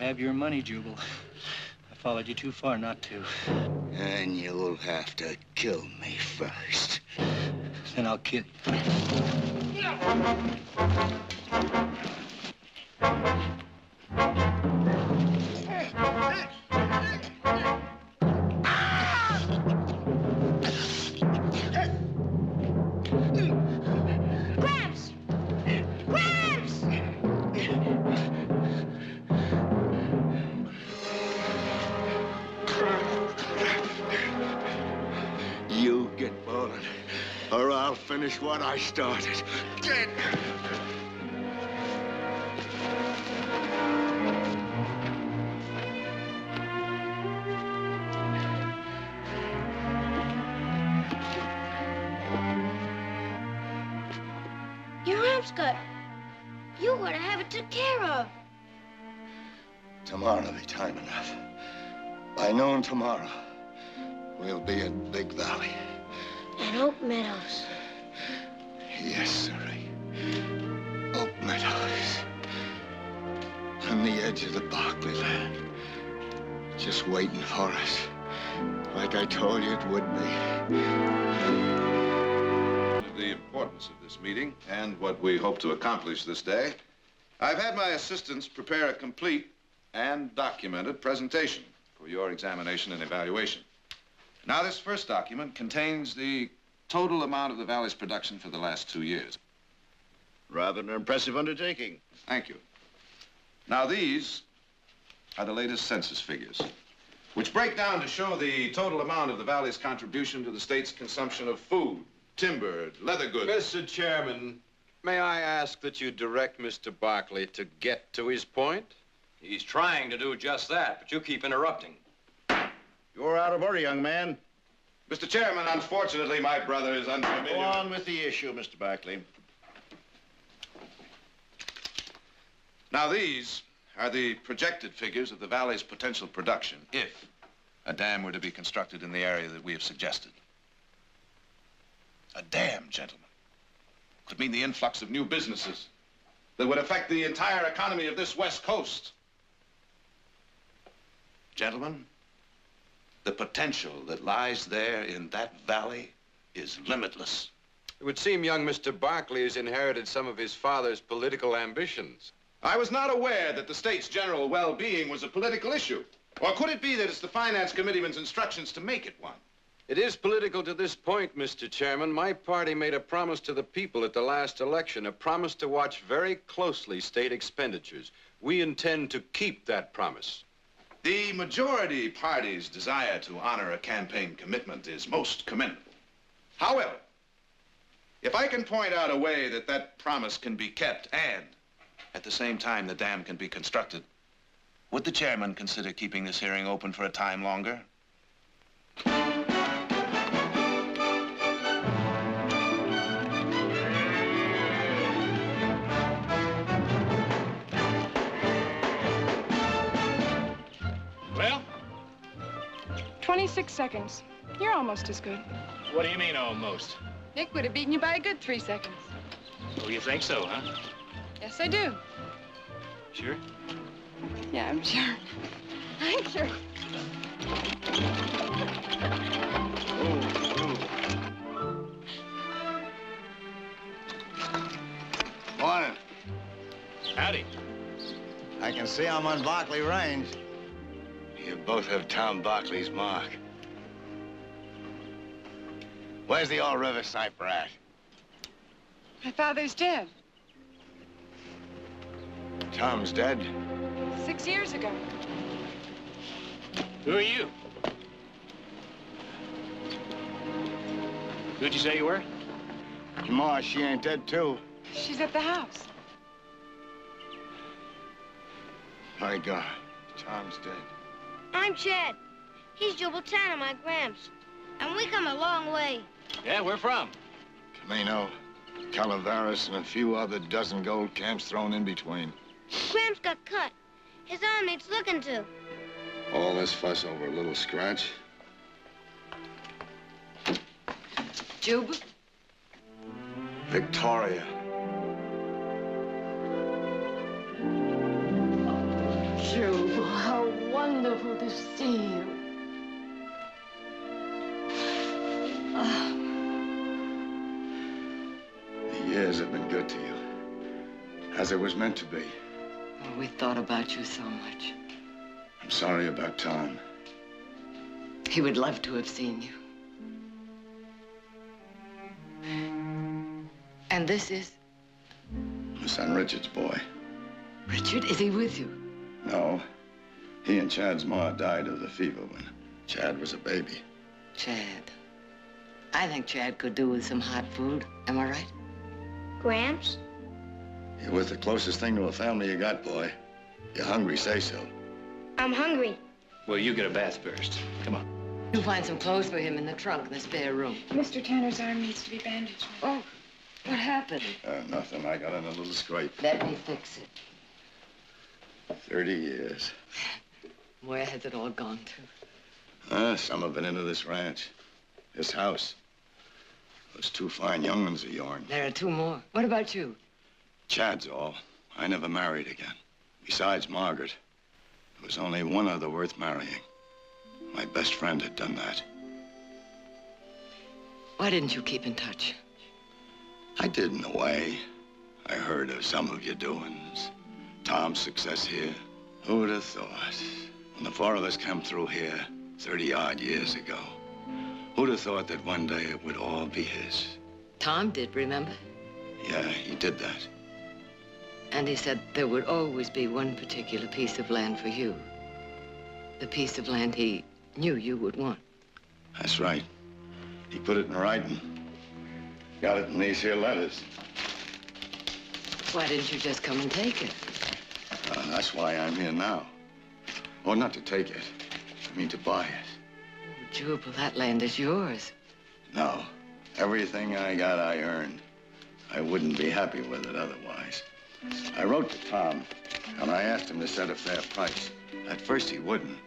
have your money, Jubal. I followed you too far not to. And you'll have to kill me first. Then I'll kill you. You get bowling, or I'll finish what I started. Your arm's cut. You ought to have it took care of. Tomorrow'll be time enough. By noon tomorrow, we'll be at Big Valley. And Oak Meadows. Yes, sirree. Oak Meadows. On the edge of the Barkley land. Just waiting for us. Like I told you it would be. The importance of this meeting and what we hope to accomplish this day, I've had my assistants prepare a complete and documented presentation for your examination and evaluation. Now, this first document contains the total amount of the Valley's production for the last 2 years. Rather an impressive undertaking. Thank you. Now, these are the latest census figures, which break down to show the total amount of the Valley's contribution to the state's consumption of food, timber, leather goods. Mr. Chairman, may I ask that you direct Mr. Barkley to get to his point? He's trying to do just that, but you keep interrupting. You're out of order, young man. Mr. Chairman, unfortunately, my brother is unfamiliar. Go on with the issue, Mr. Barkley. Now, these are the projected figures of the Valley's potential production if a dam were to be constructed in the area that we have suggested. A dam, gentlemen, could mean the influx of new businesses that would affect the entire economy of this West Coast. Gentlemen, the potential that lies there in that valley is limitless. It would seem young Mr. Barkley has inherited some of his father's political ambitions. I was not aware that the state's general well-being was a political issue. Or could it be that it's the Finance Committeeman's instructions to make it one? It is political to this point, Mr. Chairman. My party made a promise to the people at the last election, a promise to watch very closely state expenditures. We intend to keep that promise. The majority party's desire to honor a campaign commitment is most commendable. However, if I can point out a way that that promise can be kept and, at the same time, the dam can be constructed, would the chairman consider keeping this hearing open for a time longer? Well? 26 seconds. You're almost as good. What do you mean, almost? Nick would have beaten you by a good 3 seconds. Oh, you think so, huh? Yes, I do. Sure? Yeah, I'm sure. I'm sure. Morning. Howdy. I can see I'm on Barkley Range. You both have Tom Barkley's mark. Where's the old river sniper at? My father's dead. Tom's dead. 6 years ago. Who are you? Who'd you say you were? Your ma, she ain't dead, too. She's at the house. My God, Tom's dead. I'm Chad. He's Jubal, my Gramps. And we come a long way. Yeah, where from? Camino, Calaveras, and a few other dozen gold camps thrown in between. Gramps got cut. His arm needs looking to. All this fuss over a little scratch? Jubal? Victoria. Jubal. wonderful to see you. The years have been good to you, as it was meant to be. Oh, we thought about you so much. I'm sorry about Tom. He would love to have seen you. And this is? My son Richard's boy. Richard, is he with you? No. He and Chad's ma died of the fever when Chad was a baby. Chad. I think Chad could do with some hot food. Am I right? Gramps? You're with the closest thing to a family you got, boy. You're hungry, say so. I'm hungry. Well, you get a bath first. Come on. You'll find some clothes for him in the trunk in the spare room. Mr. Tanner's arm needs to be bandaged. Oh, what happened? Nothing. I got in a little scrape. Let me fix it. 30 years. Where has it all gone to? Some have been into this ranch. This house. Those two fine young ones of yourn. There are two more. What about you? Chad's all. I never married again. Besides Margaret, there was only one other worth marrying. My best friend had done that. Why didn't you keep in touch? I did in a way. I heard of some of your doings. Tom's success here. Who would have thought? When the four of us came through here 30-odd years ago, who'd have thought that one day it would all be his? Tom did, remember? Yeah, he did that. And he said there would always be one particular piece of land for you. The piece of land he knew you would want. That's right. He put it in writing. Got it in these here letters. Why didn't you just come and take it? That's why I'm here now. Oh, not to take it. I mean to buy it. Oh, Jubal, that land is yours. No. Everything I got, I earned. I wouldn't be happy with it otherwise. I wrote to Tom, and I asked him to set a fair price. At first, he wouldn't.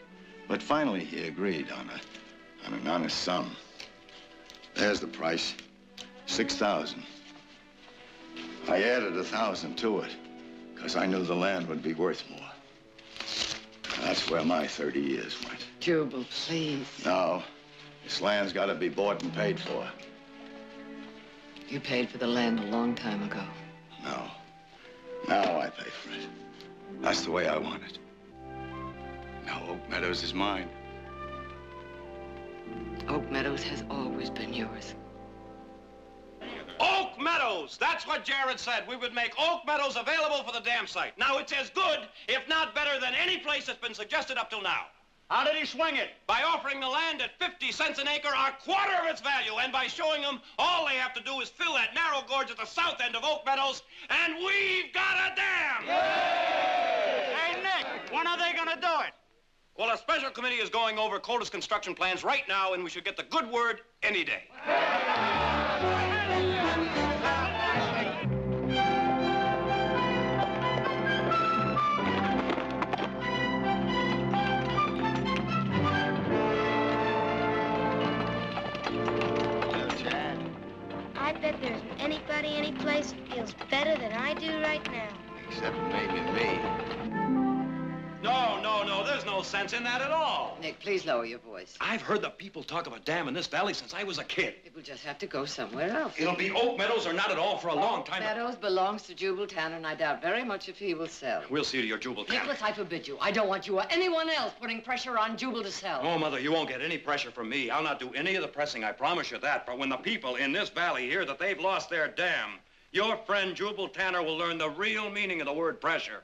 But finally, he agreed on an honest sum. There's the price. 6,000. I added 1,000 to it, because I knew the land would be worth more. That's where my 30 years went. Jubal, please. No. This land's got to be bought and paid for. You paid for the land a long time ago. No. Now I pay for it. That's the way I want it. Now Oak Meadows is mine. Oak Meadows has always been yours. Oak Meadows! That's what Jared said. We would make Oak Meadows available for the dam site. Now, it's as good, if not better, than any place that's been suggested up till now. How did he swing it? By offering the land at 50 cents an acre, a quarter of its value, and by showing them all they have to do is fill that narrow gorge at the south end of Oak Meadows, and we've got a dam! Yay! Hey, Nick, when are they gonna do it? Well, a special committee is going over Coldest construction plans right now, and we should get the good word any day. I bet there isn't anybody, any place that feels better than I do right now. Except maybe me. No, there's no sense in that at all. Nick, please lower your voice. I've heard the people talk of a dam in this valley since I was a kid. It will just have to go somewhere else. It'll be Oak Meadows or not at all for a long time. Meadows belongs to Jubal Tanner, and I doubt very much if he will sell. We'll see to your Jubal Tanner. Nicholas, I forbid you. I don't want you or anyone else putting pressure on Jubal to sell. Oh, Mother, you won't get any pressure from me. I'll not do any of the pressing, I promise you that. But when the people in this valley hear that they've lost their dam, your friend Jubal Tanner will learn the real meaning of the word pressure.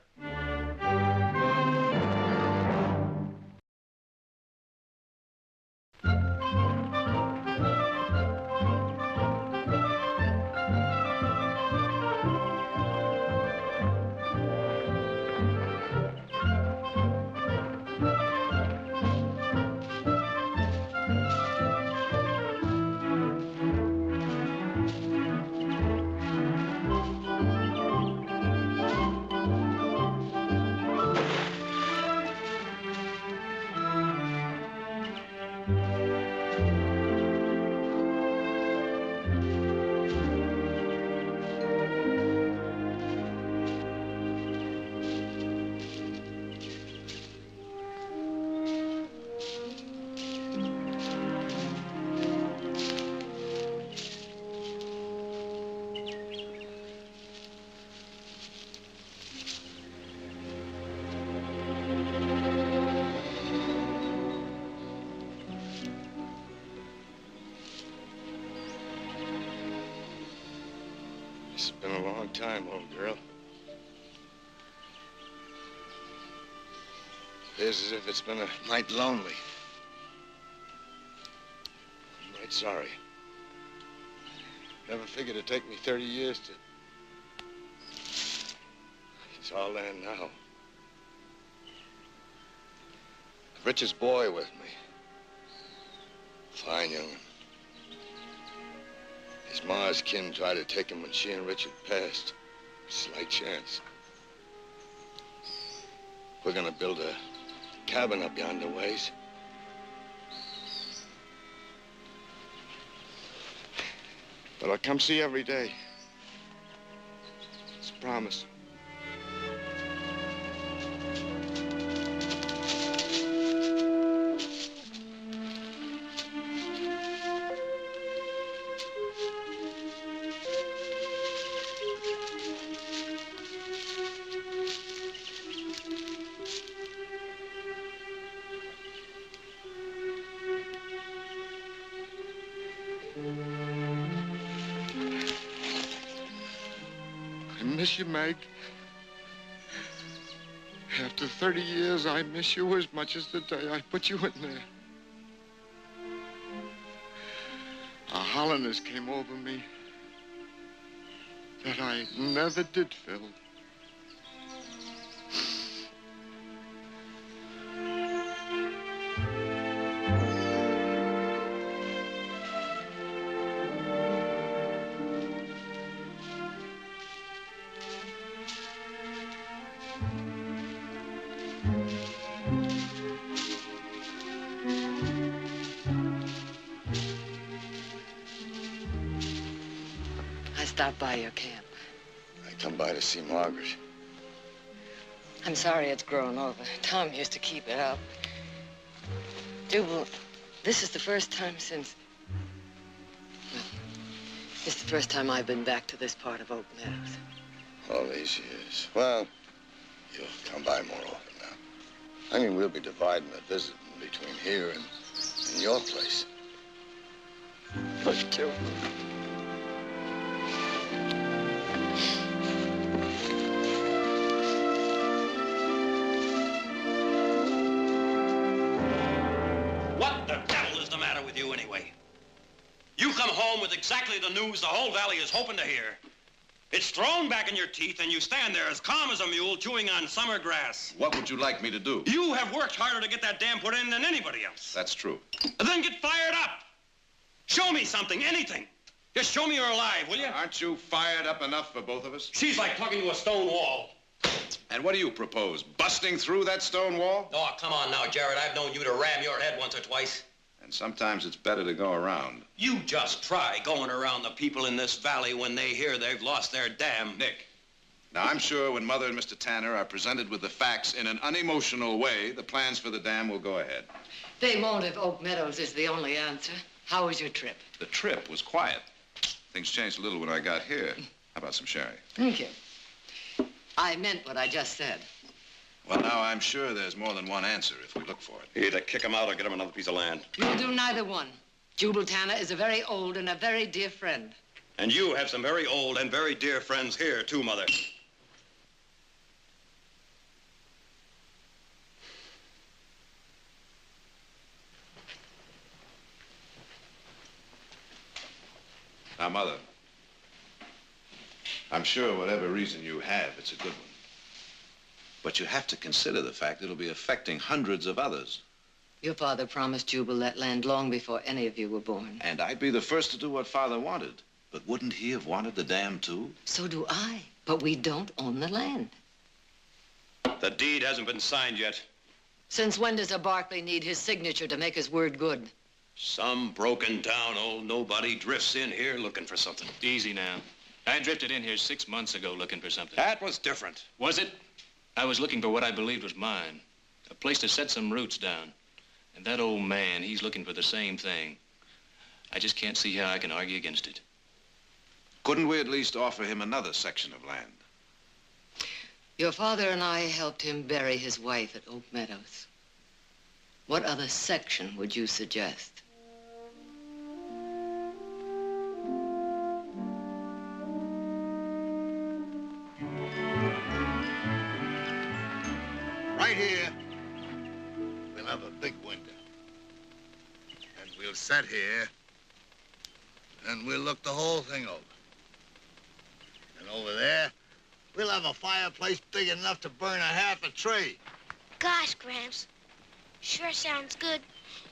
Been a long time, old girl. Feels as if it's been a night lonely. I'm right sorry. Never figured it'd take me 30 years to... It's all there now. Richard's boy with me. Fine young'un. His ma's kin tried to take him when she and Richard passed. Slight chance. We're gonna build a cabin up yonder ways. But I'll come see you every day. It's a promise. I miss you, Meg. After 30 years, I miss you as much as the day I put you in there. A hollowness came over me that I never did feel. Stop by your camp. I come by to see Margaret. I'm sorry it's grown over. Tom used to keep it up. Jubal, this is the first time since... Well, this is the first time I've been back to this part of Oak Meadows. All these years. Well, you'll come by more often now. I mean, we'll be dividing a visit between here and your place. But Jubal... You come home with exactly the news the whole valley is hoping to hear. It's thrown back in your teeth, and you stand there as calm as a mule chewing on summer grass. What would you like me to do? You have worked harder to get that dam put in than anybody else. That's true. Then get fired up. Show me something, anything. Just show me you're alive, will you? Aren't you fired up enough for both of us? She's like plugging to a stone wall. And what do you propose? Busting through that stone wall? Oh, come on now, Jared. I've known you to ram your head once or twice. And sometimes it's better to go around. You just try going around the people in this valley when they hear they've lost their dam. Nick, now I'm sure when Mother and Mr. Tanner are presented with the facts in an unemotional way, the plans for the dam will go ahead. They won't if Oak Meadows is the only answer. How was your trip? The trip was quiet. Things changed a little when I got here. How about some sherry? Thank you. I meant what I just said. Well, now, I'm sure there's more than one answer if we look for it. Either kick him out or get him another piece of land. We'll do neither one. Jubal Tanner is a very old and a very dear friend. And you have some very old and very dear friends here, too, Mother. Now, Mother, I'm sure whatever reason you have, it's a good one. But you have to consider the fact it'll be affecting hundreds of others. Your father promised Jubal that land long before any of you were born. And I'd be the first to do what Father wanted. But wouldn't he have wanted the dam, too? So do I. But we don't own the land. The deed hasn't been signed yet. Since when does a Barkley need his signature to make his word good? Some broken down old nobody drifts in here looking for something. Easy now. I drifted in here 6 months ago looking for something. That was different. Was it? I was looking for what I believed was mine. A place to set some roots down. And that old man, he's looking for the same thing. I just can't see how I can argue against it. Couldn't we at least offer him another section of land? Your father and I helped him bury his wife at Oak Meadows. What other section would you suggest? have a big window. And we'll sit here, and we'll look the whole thing over. And over there, we'll have a fireplace big enough to burn a half a tree. Gosh, Gramps, sure sounds good.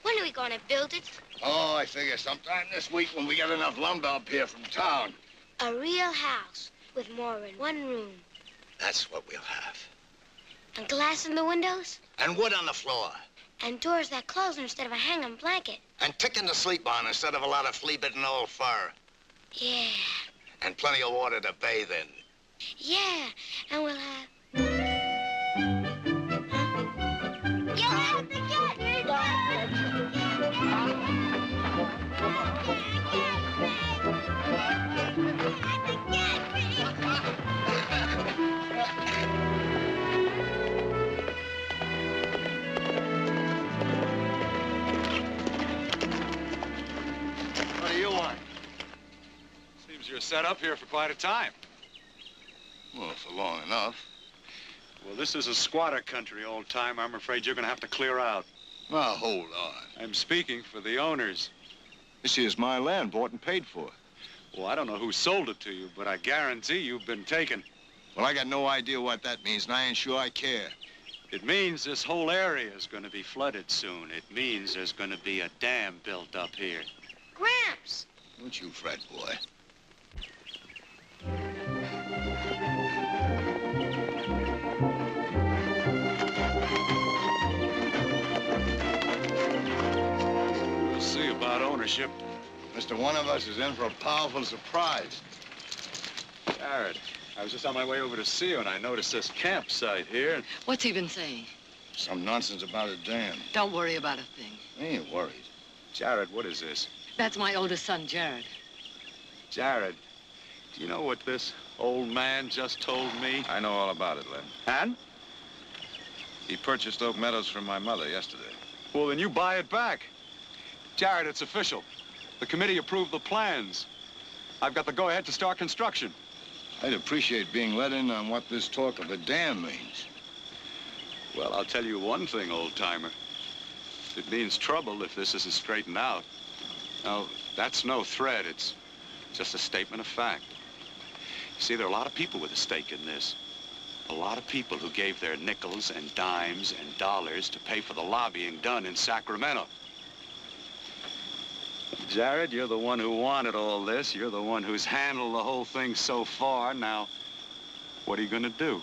When are we going to build it? Oh, I figure sometime this week when we get enough lumber up here from town. A real house with more than one room. That's what we'll have. And glass in the windows? And wood on the floor. And doors that close instead of a hanging blanket. And ticking to sleep on instead of a lot of flea-bitten old fur. Yeah. And plenty of water to bathe in. Yeah, and we'll have... You'll have to get me back! What do you want? Seems you're set up here for quite a time. Well, for long enough. Well, this is a squatter country, old time. I'm afraid you're going to have to clear out. Now, hold on. I'm speaking for the owners. This here's my land, bought and paid for. Well, I don't know who sold it to you, but I guarantee you've been taken. Well, I got no idea what that means, and I ain't sure I care. It means this whole area is going to be flooded soon. It means there's going to be a dam built up here. Gramps! Don't you fret, boy. We'll see about ownership. Mr. One of us is in for a powerful surprise. Jared, I was just on my way over to see you, and I noticed this campsite here. What's he been saying? Some nonsense about a dam. Don't worry about a thing. I ain't worried. Jared, what is this? That's my oldest son, Jared. Jared, do you know what this old man just told me? I know all about it, Len. And? He purchased Oak Meadows from my mother yesterday. Well, then you buy it back. Jared, it's official. The committee approved the plans. I've got the go-ahead to start construction. I'd appreciate being let in on what this talk of a dam means. Well, I'll tell you one thing, old-timer. It means trouble if this isn't straightened out. Now, that's no threat. It's just a statement of fact. You see, there are a lot of people with a stake in this. A lot of people who gave their nickels and dimes and dollars to pay for the lobbying done in Sacramento. Jared, you're the one who wanted all this. You're the one who's handled the whole thing so far. Now, what are you gonna do?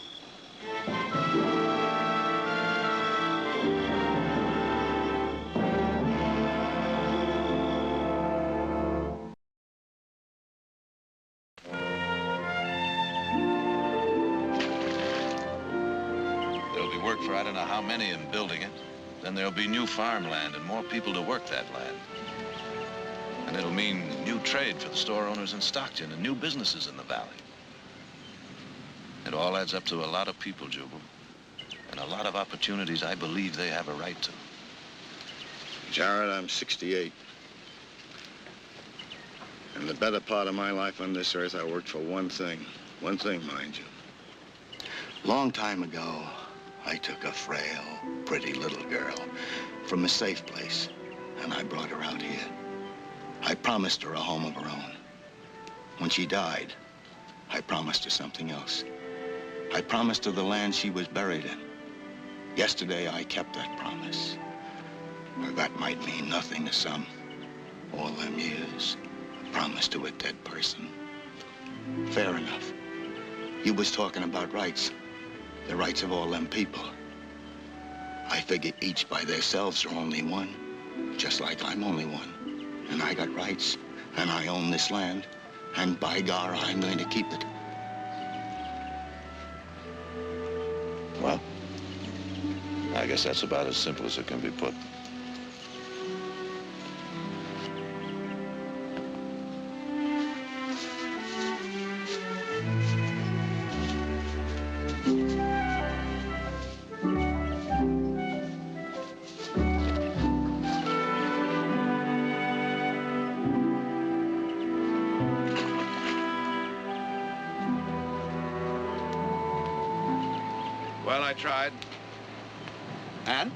There'll be work for I don't know how many in building it. Then there'll be new farmland and more people to work that land. And it'll mean new trade for the store owners in Stockton and new businesses in the valley. It all adds up to a lot of people, Jubal, and a lot of opportunities I believe they have a right to. Jared, I'm 68. And the better part of my life on this earth, I worked for one thing. One thing, mind you. Long time ago, I took a frail, pretty little girl from a safe place, and I brought her out here. I promised her a home of her own. When she died, I promised her something else. I promised her the land she was buried in. Yesterday, I kept that promise. Well, that might mean nothing to some. All them years, a promise to a dead person. Fair enough. You was talking about rights. The rights of all them people. I figure each by themselves are only one, just like I'm only one. And I got rights, and I own this land, and by gar, I'm going to keep it. Well, I guess that's about as simple as it can be put. Well, I tried. And?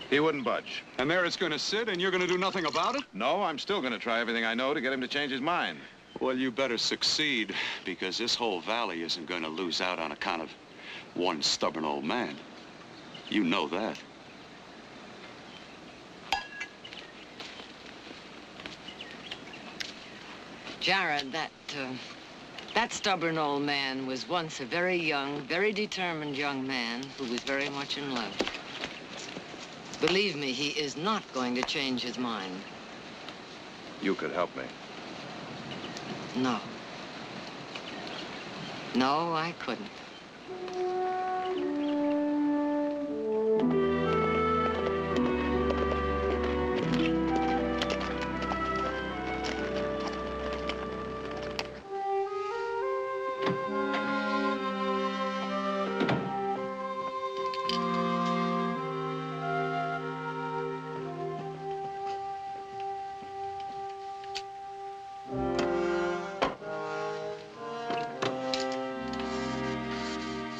He wouldn't budge. And there it's going to sit, and you're going to do nothing about it? No, I'm still going to try everything I know to get him to change his mind. Well, you better succeed, because this whole valley isn't going to lose out on account of one stubborn old man. You know that. Jared, that stubborn old man was once a very young, very determined young man who was very much in love. Believe me, he is not going to change his mind. You could help me. No. No, I couldn't.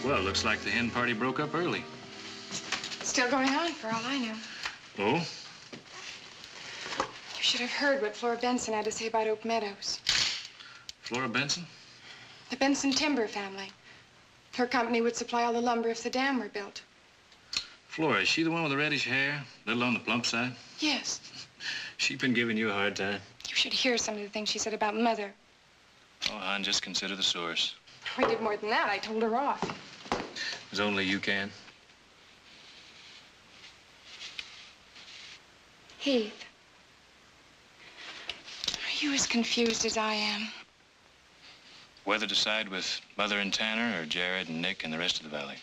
Well, looks like the hen party broke up early. Still going on, for all I know. Oh? You should have heard what Flora Benson had to say about Oak Meadows. Flora Benson? The Benson timber family. Her company would supply all the lumber if the dam were built. Flora, is she the one with the reddish hair? A little on the plump side? Yes. She's been giving you a hard time. You should hear some of the things she said about Mother. Oh, hon, just consider the source. I did more than that. I told her off. As only you can. Heath, are you as confused as I am? Whether to side with Mother and Tanner or Jared and Nick and the rest of the valley.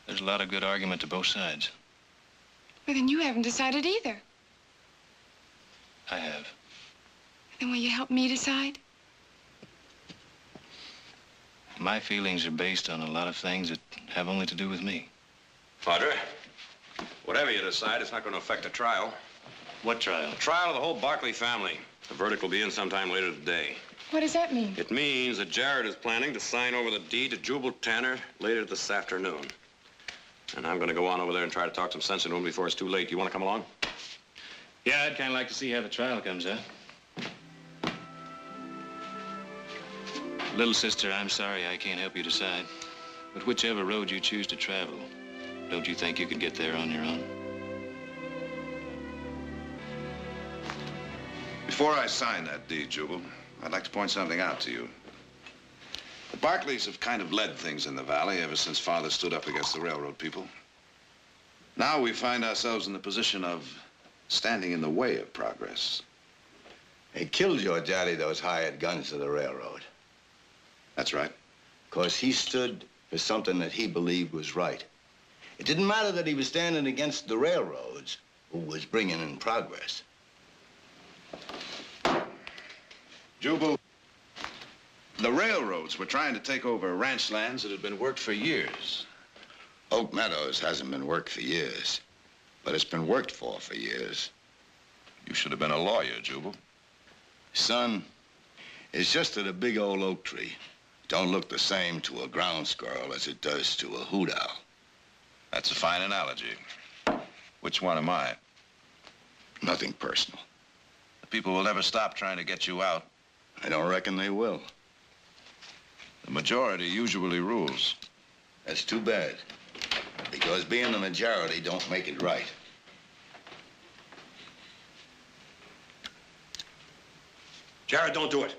There's a lot of good argument to both sides. Well, then you haven't decided either. I have. Then will you help me decide? My feelings are based on a lot of things that have only to do with me. Padre, whatever you decide, it's not going to affect the trial. What trial? The trial of the whole Barkley family. The verdict will be in sometime later today. What does that mean? It means that Jared is planning to sign over the deed to Jubal Tanner later this afternoon. And I'm going to go on over there and try to talk some sense into him before it's too late. You want to come along? Yeah, I'd kind of like to see how the trial comes out. Little sister, I'm sorry I can't help you decide. But whichever road you choose to travel, don't you think you could get there on your own? Before I sign that deed, Jubal, I'd like to point something out to you. The Barkleys have kind of led things in the valley ever since Father stood up against the railroad people. Now we find ourselves in the position of standing in the way of progress. They killed your daddy, those hired guns of the railroad. That's right. Because he stood for something that he believed was right. It didn't matter that he was standing against the railroads, who was bringing in progress. Jubal, the railroads were trying to take over ranch lands that had been worked for years. Oak Meadows hasn't been worked for years, but it's been worked for years. You should have been a lawyer, Jubal. Son, it's just that a big old oak tree don't look the same to a ground squirrel as it does to a hoot owl. That's a fine analogy. Which one am I? Nothing personal. The people will never stop trying to get you out. I don't reckon they will. The majority usually rules. That's too bad. Because being the majority don't make it right. Jared, don't do it.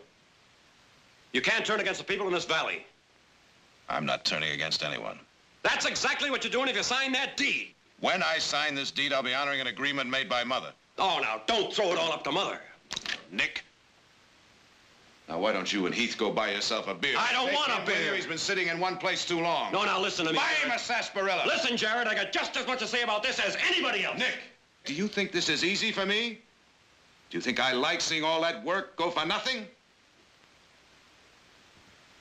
You can't turn against the people in this valley. I'm not turning against anyone. That's exactly what you're doing if you sign that deed. When I sign this deed, I'll be honoring an agreement made by Mother. Oh, now, don't throw it all up to Mother. Nick. Now, why don't you and Heath go buy yourself a beer? I don't want a beer. He's been sitting in one place too long. No, now, listen to me. Buy him a sarsaparilla. Listen, Jared, I got just as much to say about this as anybody else. Nick, do you think this is easy for me? Do you think I like seeing all that work go for nothing?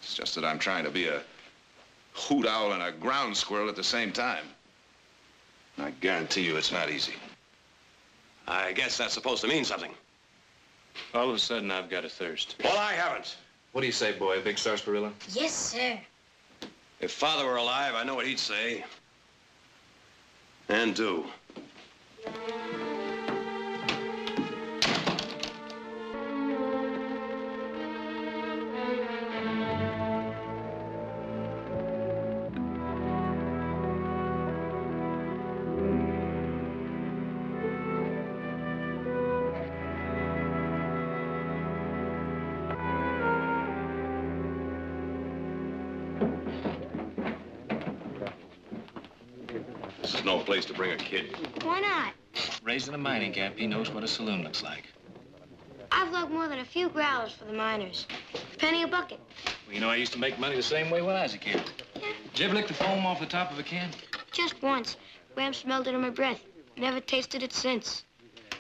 It's just that I'm trying to be a hoot owl and a ground squirrel at the same time. I guarantee you it's not easy. I guess that's supposed to mean something. All of a sudden, I've got a thirst. Well, I haven't. What do you say, boy? A big sarsaparilla? Yes, sir. If Father were alive, I know what he'd say. And do. This is no place to bring a kid. Why not? Raised in a mining camp, he knows what a saloon looks like. I've lugged more than a few growlers for the miners. Penny a bucket. Well, you know, I used to make money the same way when I was a kid. Yeah. Did you ever lick the foam off the top of a can? Just once. Graham smelled it in my breath. Never tasted it since.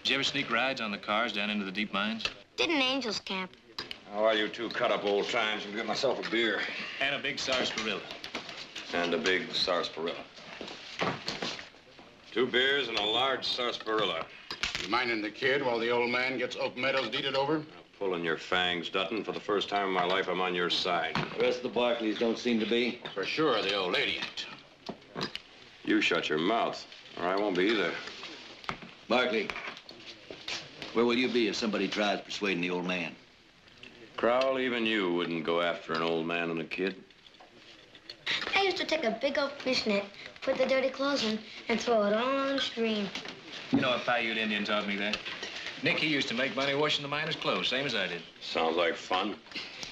Did you ever sneak rides on the cars down into the deep mines? Did in Angel's camp. Oh, while you two cut up old times, I'll get myself a beer. And a big sarsaparilla. And a big sarsaparilla. 2 beers and a large sarsaparilla. You minding the kid while the old man gets Oak Meadows deeded over? Now, pulling your fangs, Dutton. For the first time in my life, I'm on your side. The rest of the Barkleys don't seem to be. For sure, the old lady ain't. You shut your mouth, or I won't be either. Barkley, where will you be if somebody tries persuading the old man? Crowell, even you wouldn't go after an old man and a kid. I used to take a big old fish net, put the dirty clothes in, and throw it all on the stream. You know, a Paiute Indian taught me that. Nick, he used to make money washing the miners' clothes, same as I did. Sounds like fun.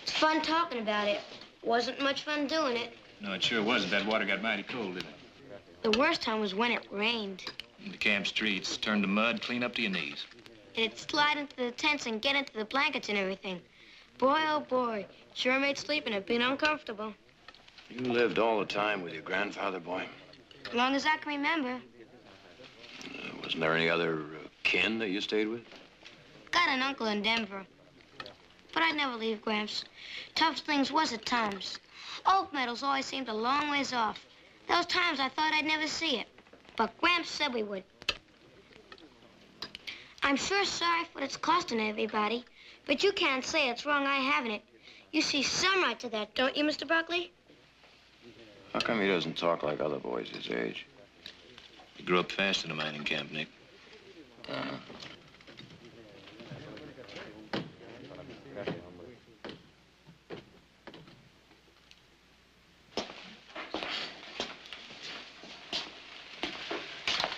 It's fun talking about it. Wasn't much fun doing it. No, it sure wasn't. That water got mighty cold, didn't it? The worst time was when it rained. The camp streets turned to mud clean up to your knees. It'd slide into the tents and get into the blankets and everything. Boy, oh boy, sure made sleeping it being uncomfortable. You lived all the time with your grandfather, boy? As long as I can remember. Wasn't there any other kin that you stayed with? Got an uncle in Denver. But I'd never leave Gramps. Tough things was at times. Oak Meadows always seemed a long ways off. Those times I thought I'd never see it. But Gramps said we would. I'm sure sorry for what it's costing everybody. But you can't say it's wrong I having it. You see some right to that, don't you, Mr. Barkley? How come he doesn't talk like other boys his age? He grew up fast in a mining camp, Nick.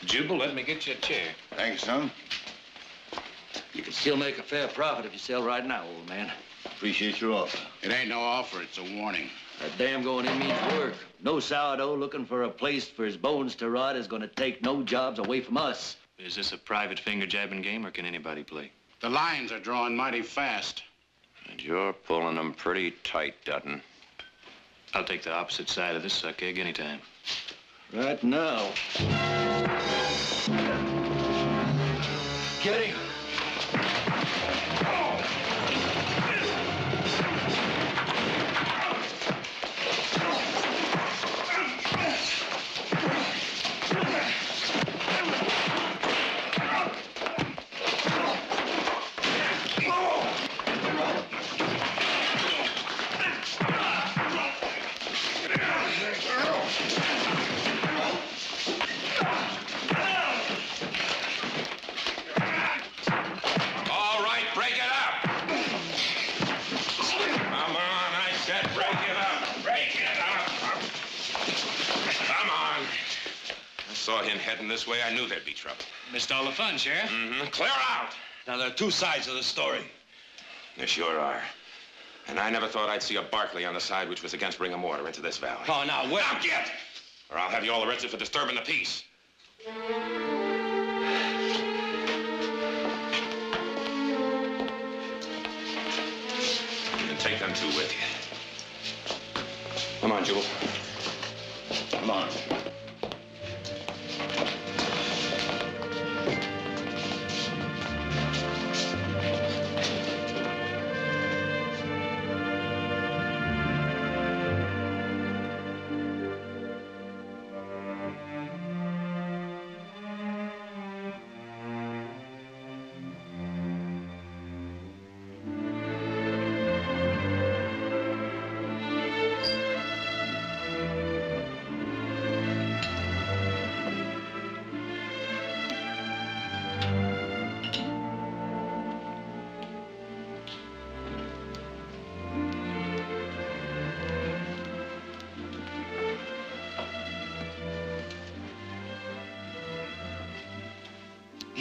Jubal, let me get you a chair. Thanks, son. You can still make a fair profit if you sell right now, old man. Appreciate your offer. It ain't no offer, it's a warning. That damn going in means work. No sourdough looking for a place for his bones to rot is going to take no jobs away from us. Is this a private finger-jabbing game, or can anybody play? The lines are drawing mighty fast. And you're pulling them pretty tight, Dutton. I'll take the opposite side of this suck egg anytime. Right now. Get him. Saw him heading this way, I knew there'd be trouble. Missed all the fun, Sheriff. Mm-hmm. Clear out! Now, there are 2 sides of the story. There sure are. And I never thought I'd see a Barkley on the side which was against bringing water into this valley. Oh, now, wait. Now, get! Or I'll have you all arrested for disturbing the peace. And take them 2 with you. Come on, Jubal. Come on.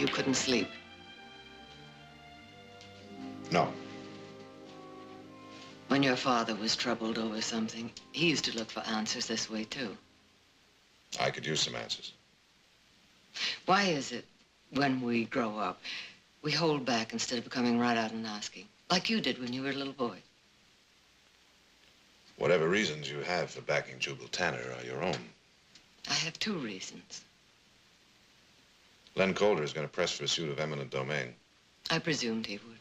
You couldn't sleep. No. When your father was troubled over something, he used to look for answers this way, too. I could use some answers. Why is it, when we grow up, we hold back instead of coming right out and asking, like you did when you were a little boy? Whatever reasons you have for backing Jubal Tanner are your own. I have 2 reasons. Len Calder is going to press for a suit of eminent domain. I presumed he would.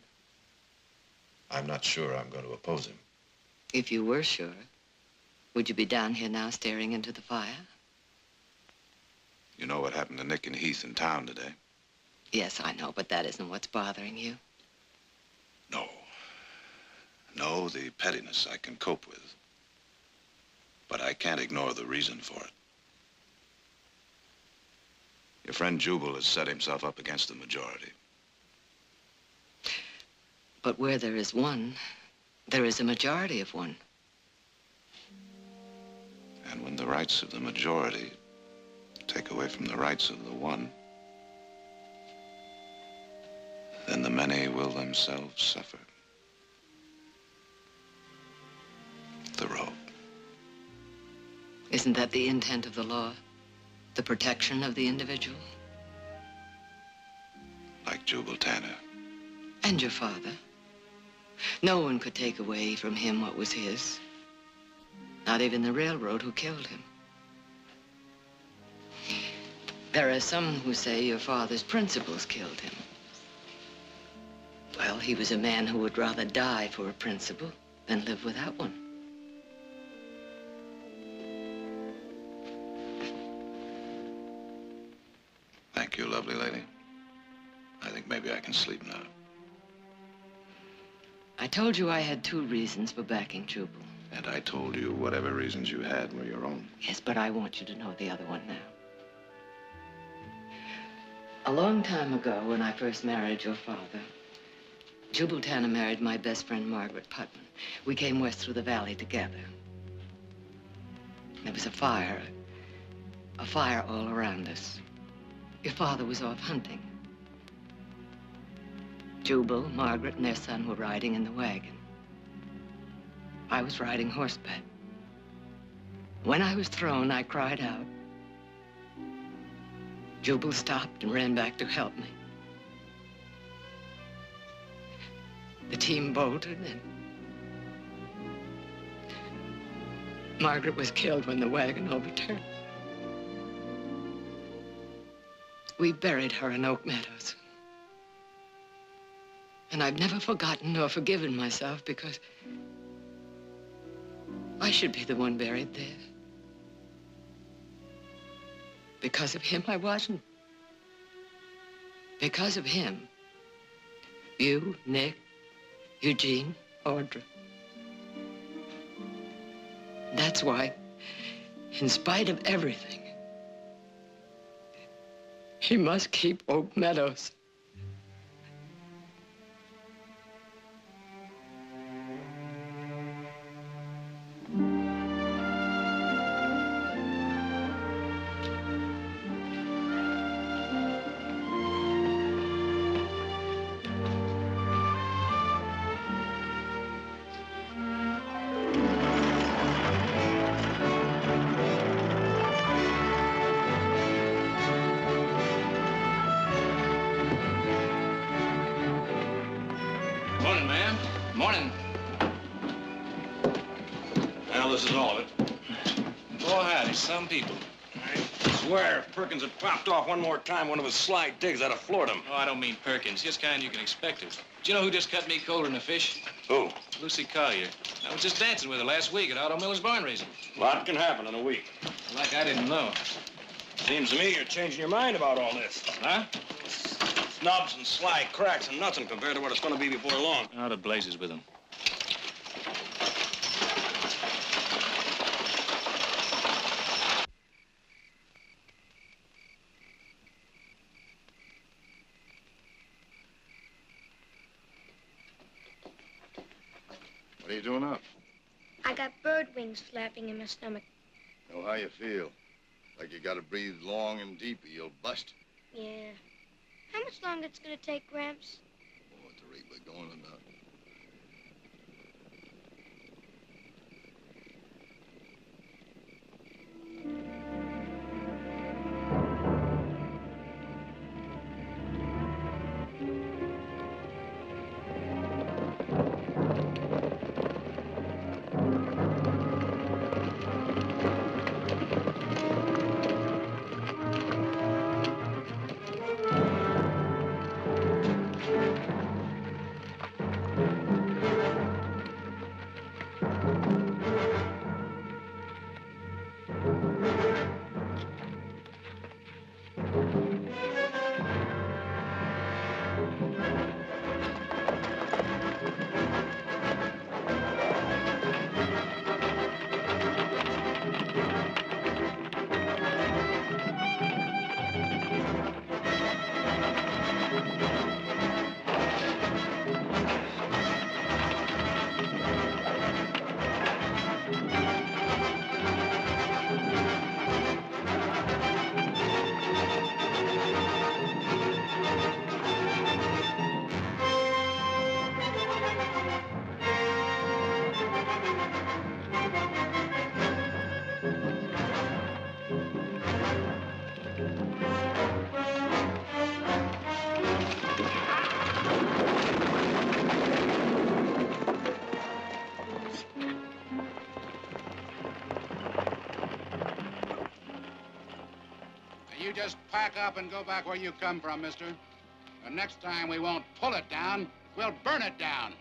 I'm not sure I'm going to oppose him. If you were sure, would you be down here now staring into the fire? You know what happened to Nick and Heath in town today? Yes, I know, but that isn't what's bothering you. No. No, the pettiness I can cope with. But I can't ignore the reason for it. Your friend Jubal has set himself up against the majority. But where there is one, there is a majority of one. And when the rights of the majority take away from the rights of the one, then the many will themselves suffer. The road. Isn't that the intent of the law? The protection of the individual? Like Jubal Tanner. And your father. No one could take away from him what was his. Not even the railroad who killed him. There are some who say your father's principles killed him. Well, he was a man who would rather die for a principle than live without one. Thank you, lovely lady. I think maybe I can sleep now. I told you I had 2 reasons for backing Jubal. And I told you whatever reasons you had were your own. Yes, but I want you to know the other one now. A long time ago, when I first married your father, Jubal Tanner married my best friend, Margaret Putman. We came west through the valley together. There was a fire all around us. Your father was off hunting. Jubal, Margaret, and their son were riding in the wagon. I was riding horseback. When I was thrown, I cried out. Jubal stopped and ran back to help me. The team bolted, and Margaret was killed when the wagon overturned. We buried her in Oak Meadows. And I've never forgotten nor forgiven myself because I should be the one buried there. Because of him, I wasn't. Because of him, you, Nick, Eugene, Audra. That's why, in spite of everything, he must keep Oak Meadows. Morning, ma'am. Morning. Well, this is all of it. Oh, howdy, some people. I swear, if Perkins had popped off one more time, one of his sly digs, I'd have floored him. Oh, I don't mean Perkins. Just kind you can expect it. Do you know who just cut me colder than a fish? Who? Lucy Collier. I was just dancing with her last week at Otto Miller's barn raising. A lot can happen in a week. Like I didn't know. Seems to me you're changing your mind about all this. Huh? Snubs and sly cracks and nothing compared to what it's going to be before long. Oh, the blazes with them. What are you doing up? I got bird wings flapping in my stomach. Know how you feel. Like you gotta breathe long and deep or you'll bust. Yeah. How much longer it's gonna take, Gramps? Oh, at the rate we're going about. You just pack up and go back where you come from, mister. And next time we won't pull it down, we'll burn it down.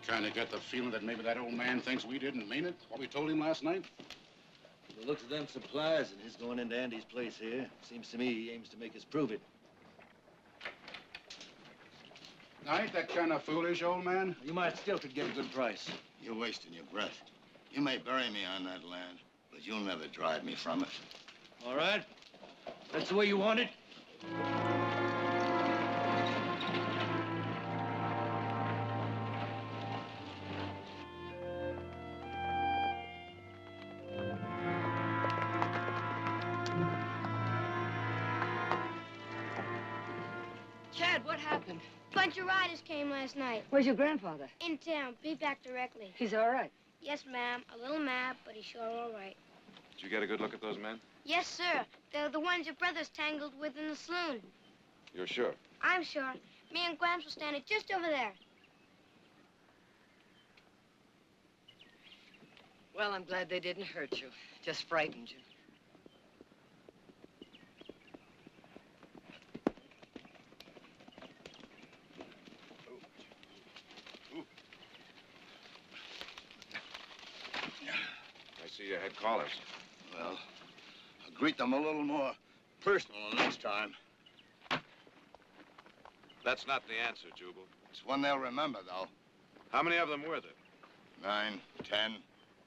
Kind of get the feeling that maybe that old man thinks we didn't mean it, what we told him last night? From the looks of them supplies and his going into Andy's place here, seems to me he aims to make us prove it. Now, ain't that kind of foolish, old man? You might still could get a good price. You're wasting your breath. You may bury me on that land, but you'll never drive me from it. All right. That's the way you want it? Chad, what happened? Bunch of riders came last night. Where's your grandfather? In town. Be back directly. He's all right. Yes, ma'am. A little mad, but he's sure all right. Did you get a good look at those men? Yes, sir. They're the ones your brother's tangled with in the saloon. You're sure? I'm sure. Me and Gramps were standing just over there. Well, I'm glad they didn't hurt you. Just frightened you. I see you had callers. Well, I'll greet them a little more personal next time. That's not the answer, Jubal. It's one they'll remember, though. How many of them were there? 9, 10.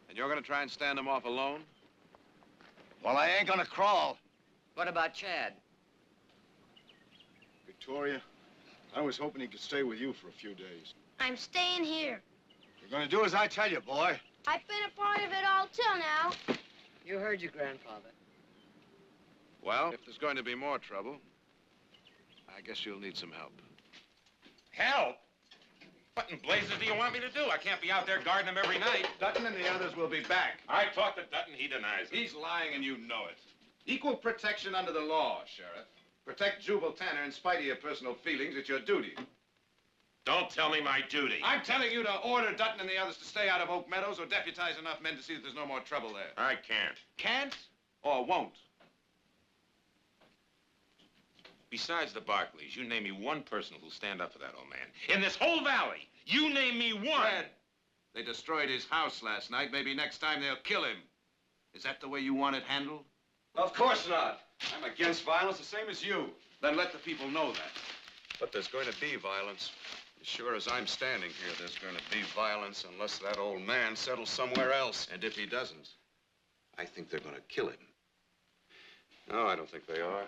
And you're going to try and stand them off alone? Well, I ain't gonna crawl. What about Chad? Victoria, I was hoping he could stay with you for a few days. I'm staying here. You're gonna do as I tell you, boy. I've been a part of it all till now. You heard your grandfather. Well, if there's going to be more trouble, I guess you'll need some help. Help? What in blazes do you want me to do? I can't be out there guarding them every night. Dutton and the others will be back. I talked to Dutton, he denies it. He's lying and you know it. Equal protection under the law, Sheriff. Protect Jubal Tanner in spite of your personal feelings. It's your duty. Don't tell me my duty. I'm telling you to order Dutton and the others to stay out of Oak Meadows or deputize enough men to see that there's no more trouble there. I can't. Can't? or won't. Besides the Barkleys, you name me one person who'll stand up for that old man. In this whole valley, you name me one. Fred, they destroyed his house last night. Maybe next time they'll kill him. Is that the way you want it handled? Of course not. I'm against violence the same as you. Then let the people know that. But there's going to be violence. As sure as I'm standing here, there's going to be violence unless that old man settles somewhere else. And if he doesn't, I think they're going to kill him. No, I don't think they are.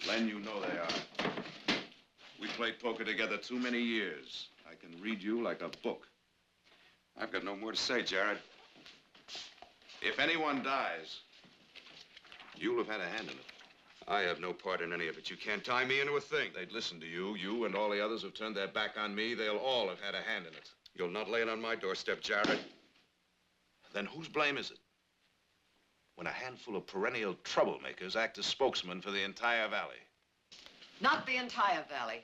Len, you know they are. We played poker together too many years. I can read you like a book. I've got no more to say, Jared. If anyone dies, You'll have had a hand in it. I have no part in any of it. You can't tie me into a thing. they'd listen to you. You and all the others who've turned their back on me, they'll all have had a hand in it. You'll not lay it on my doorstep, Jared. Then whose blame is it? When a handful of perennial troublemakers act as spokesmen for the entire valley. Not the entire valley.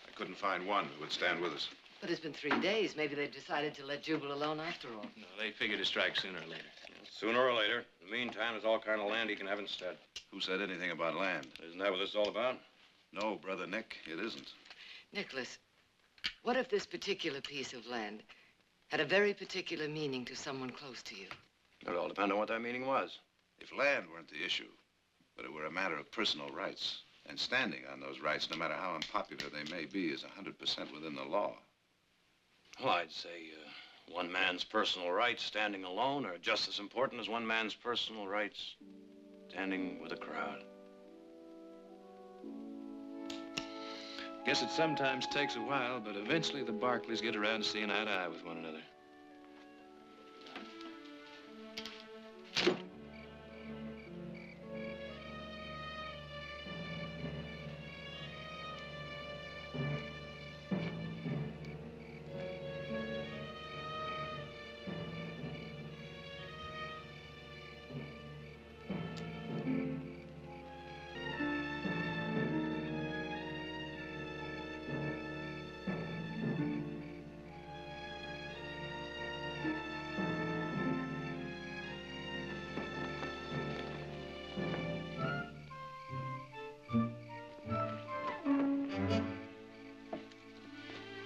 I couldn't find one who would stand with us. But it's been 3 days. Maybe they've decided to let Jubal alone after all. No, they figure to strike sooner or later. Sooner or later. In the meantime, there's all kind of land he can have instead. Who said anything about land? Isn't that what this is all about? No, Brother Nick, it isn't. Nicholas, what if this particular piece of land had a very particular meaning to someone close to you? It all depends on what that meaning was. If land weren't the issue, but it were a matter of personal rights, and standing on those rights, no matter how unpopular they may be, is 100% within the law. Well, I'd say one man's personal rights standing alone are just as important as one man's personal rights standing with a crowd. Guess it sometimes takes a while, but eventually the Barkleys get around to seeing eye to eye with one another.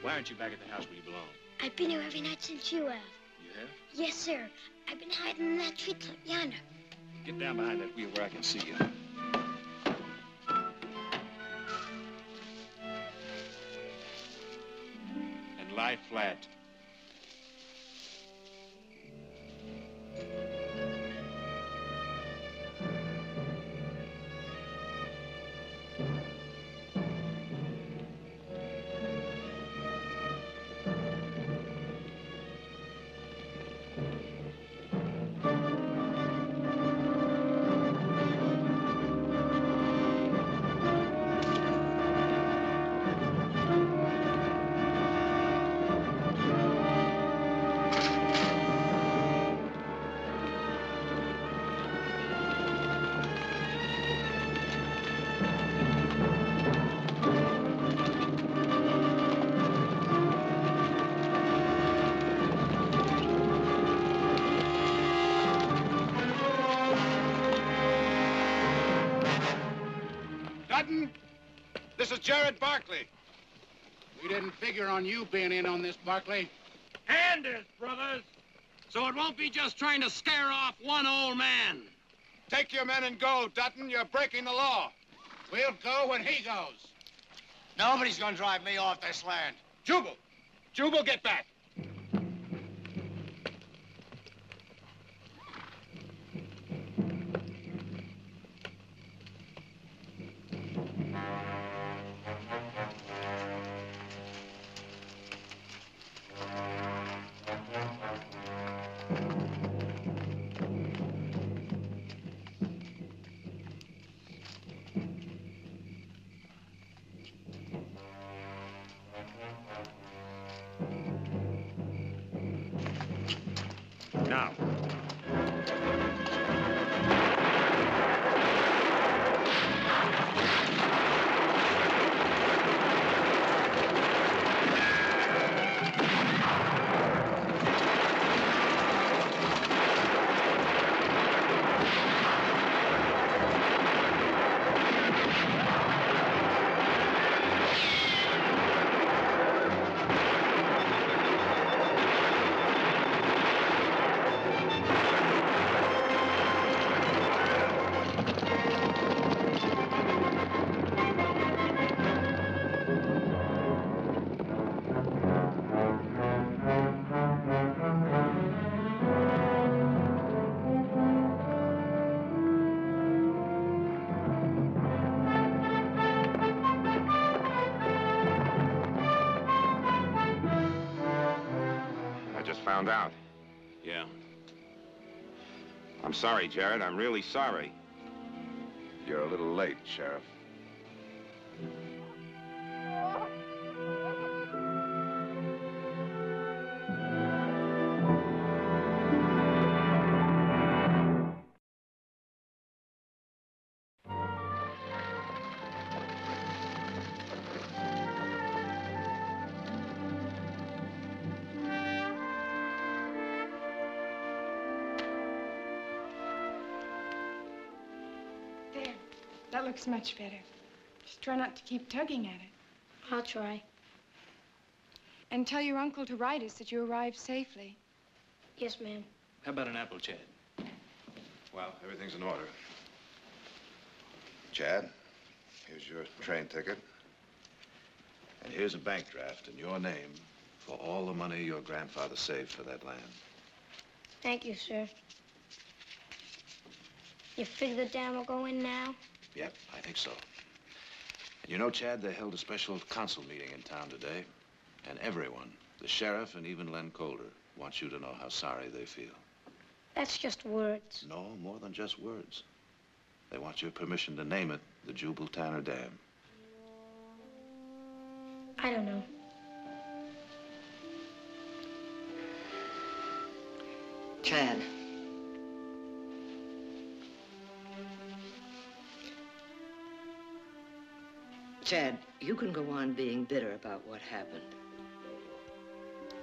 Why aren't you back at the house where you belong? I've been here every night since you have. You have? Yes, sir. I've been hiding in that tree clump yonder. Get down behind that wheel where I can see you. And lie flat. This is Jared Barkley. We didn't figure on you being in on this, Barkley. Hand it, brothers, so it won't be just trying to scare off one old man. Take your men and go, Dutton. You're breaking the law. We'll go when he goes. Nobody's gonna drive me off this land. Jubal! Jubal, get back! found out. Yeah. I'm sorry, Jared. I'm really sorry. You're a little late, Sheriff. There. That looks much better. Just try not to keep tugging at it. I'll try. And tell your uncle to write us that you arrived safely. Yes, ma'am. How about an apple, Chad? Well, everything's in order. Chad, here's your train ticket. And here's a bank draft in your name for all the money your grandfather saved for that land. Thank you, sir. You figure the dam will go in now? Yep, I think so. And you know, Chad, they held a special council meeting in town today. And everyone, the sheriff and even Len Calder, wants you to know how sorry they feel. That's just words. No, more than just words. They want your permission to name it the Jubal Tanner Dam. I don't know. Chad. Chad, you can go on being bitter about what happened.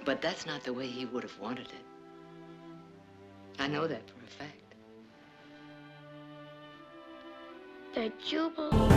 But that's not the way he would have wanted it. I know that for a fact. The Jubal...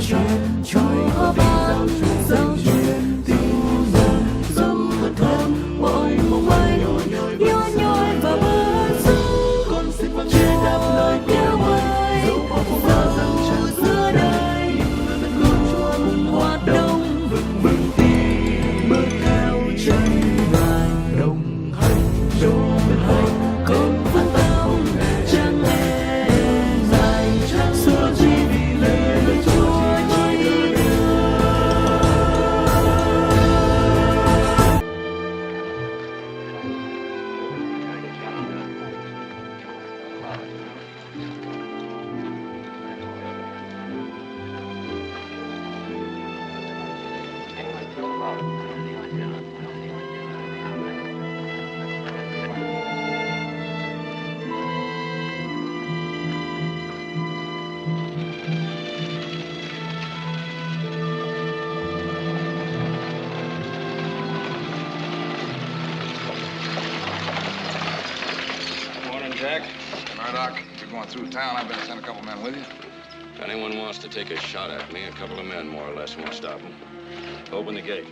Chuyện Chúa ban giao truyền tiếng dân dẫu vẫn thơm mỗi mong manh nhói nhói và bớt sức con xin vâng trên đáp lời kêu gọi dẫu có phong ba rằng tràn giữa đời con Chúa cùng hoạt động vững tin bước theo chân ngài đồng hành trong hành con phát tao chẳng hề dài xưa chỉ vì lời Chúa. Through town, I better send a couple men with you. If anyone wants to take a shot at me, a couple of men more or less won't stop them. Open the gate.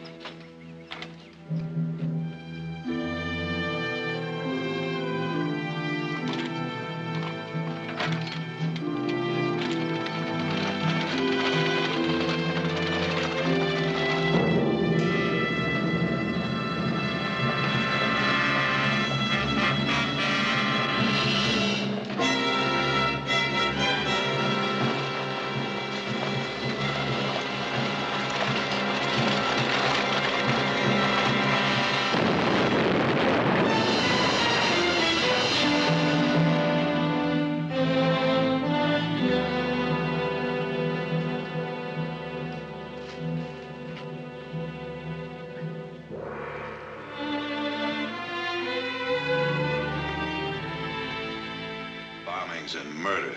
And murder.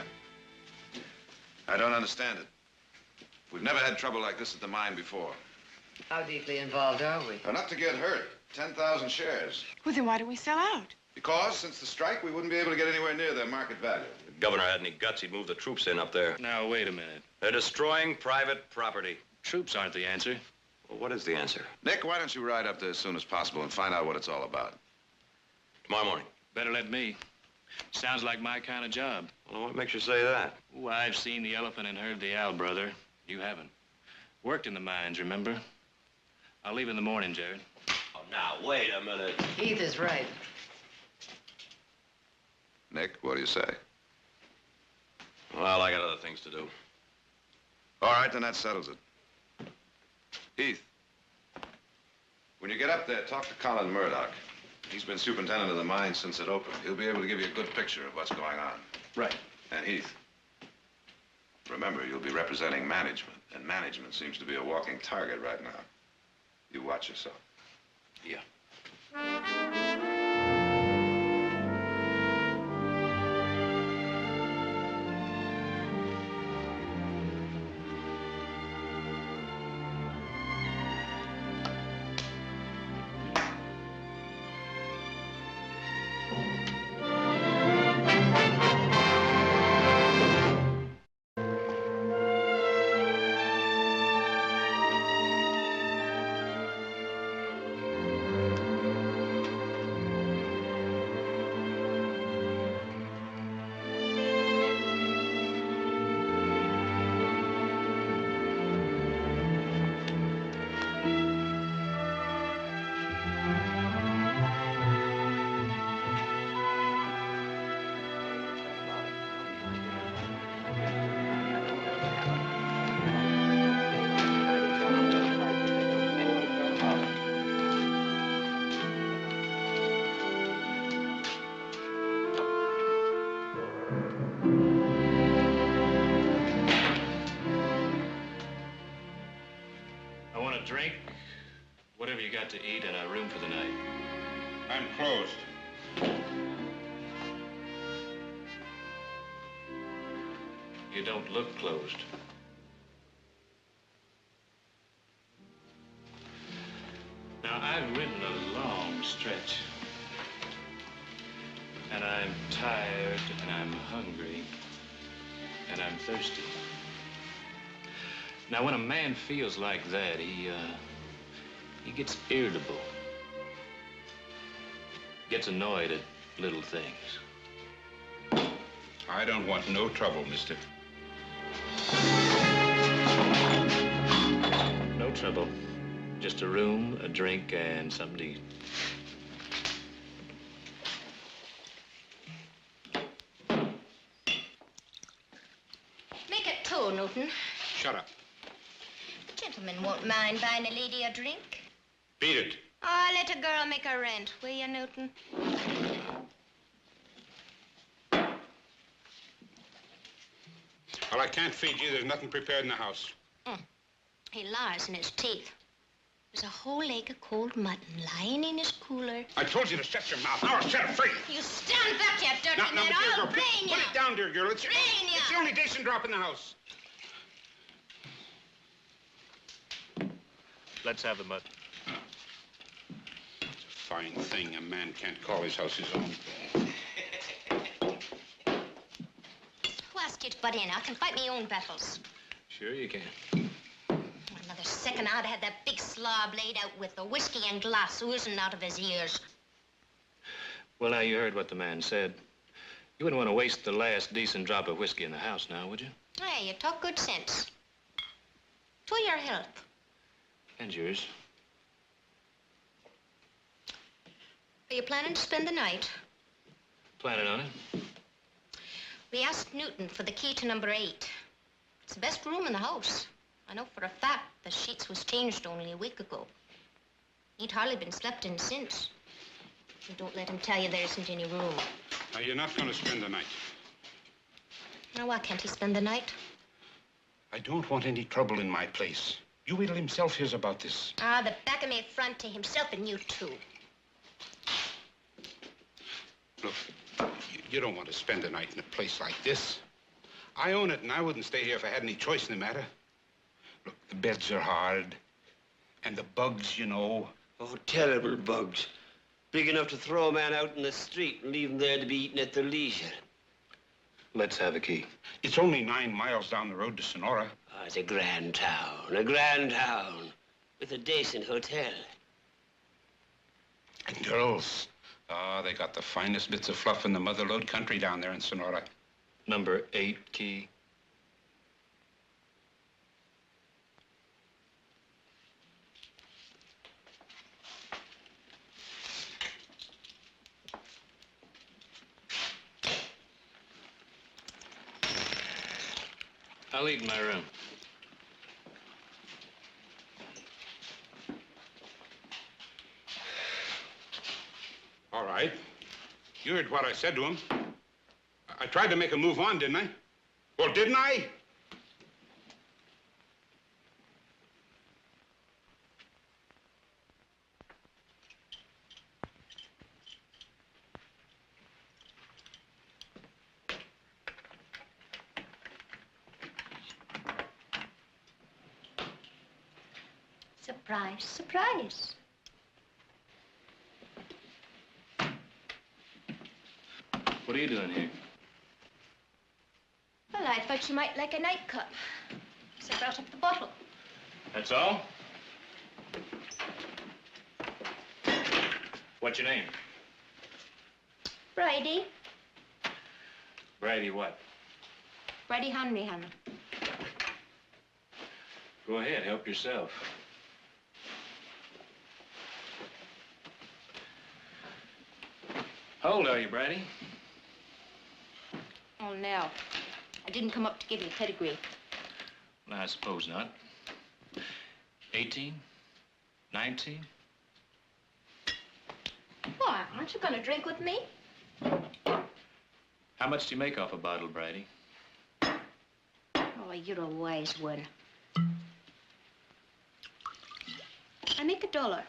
I don't understand it. We've never had trouble like this at the mine before. How deeply involved are we? Enough to get hurt. 10,000 shares. Well, then why do we sell out? Because since the strike, we wouldn't be able to get anywhere near their market value. If the governor had any guts, he'd move the troops in up there. Now, wait a minute. They're destroying private property. Troops aren't the answer. Well, what is the answer? Nick, why don't you ride up there as soon as possible and find out what it's all about? Tomorrow morning. Better let me. Sounds like my kind of job. Well, what makes you say that? Oh, I've seen the elephant and heard the owl, brother. You haven't. Worked in the mines, remember? I'll leave in the morning, Jared. Oh, now, wait a minute. Heath is right. Nick, what do you say? Well, I got other things to do. All right, then that settles it. Heath, when you get up there, talk to Colin Murdoch. He's been superintendent of the mine since it opened. He'll be able to give you a good picture of what's going on. Right. And Heath, remember, you'll be representing management, and management seems to be a walking target right now. You watch yourself. Yeah. Drink, whatever you got to eat, and a room for the night. I'm closed. You don't look closed. Now, I've ridden a long stretch, and I'm tired, and I'm hungry, and I'm thirsty. Now, when a man feels like that, he gets irritable. Gets annoyed at little things. I don't want no trouble, mister. No trouble. Just a room, a drink, and something to eat. Make it 2, Newton. Shut up. Gentlemen won't mind buying a lady a drink. Beat it. Oh, let a girl make her rent, will you, Newton? Well, I can't feed you. There's nothing prepared in the house. He lies in his teeth. There's a whole leg of cold mutton lying in his cooler. I told you to shut your mouth. Now I'll set it free. You stand back, you dirty Now, man. dear I'll girl, brain put you. it down, dear girl. It's the only decent drop in the house. Let's have the mutton. It's a fine thing. A man can't call his house his own. Who asked you to butt in? I can fight my own battles. Sure you can. Another second, I'd have that big slob laid out with the whiskey and glass oozing out of his ears. Well, now, you heard what the man said. You wouldn't want to waste the last decent drop of whiskey in the house now, would you? Hey, you talk good sense. To your health. And yours. Are you planning to spend the night? Planning on it. We asked Newton for the key to number 8. It's the best room in the house. I know for a fact the sheets was changed only a week ago. Ain't hardly been slept in since. And don't let him tell you there isn't any room. Now, you're not going to spend the night. Now, why can't he spend the night? I don't want any trouble in my place. You wait till himself hears about this. Ah, the back of me front to himself and you too. Look, you don't want to spend a night in a place like this. I own it, and I wouldn't stay here if I had any choice in the matter. Look, the beds are hard, and the bugs, you know. Oh, terrible bugs. Big enough to throw a man out in the street and leave him there to be eaten at their leisure. Let's have a key. It's only 9 miles down the road to Sonora. Oh, it's a grand town, with a decent hotel. And girls. Oh, they got the finest bits of fluff in the mother-lode country down there in Sonora. Number 8 key. I'll eat in my room. All right. You heard what I said to him. I tried to make him move on, didn't I? Well, didn't I? Surprise, surprise. What are you doing here? Well, I thought you might like a nightcap, so I brought up the bottle. That's all? What's your name? Bridie. Bridie what? Bridie Hanrahan. Go ahead, help yourself. How old are you, Bridie? Oh, no. I didn't come up to give you pedigree. Well, I suppose not. 18? 19? Why, aren't you going to drink with me? How much do you make off a bottle, Bridie? Oh, you're a wise one. I make $1.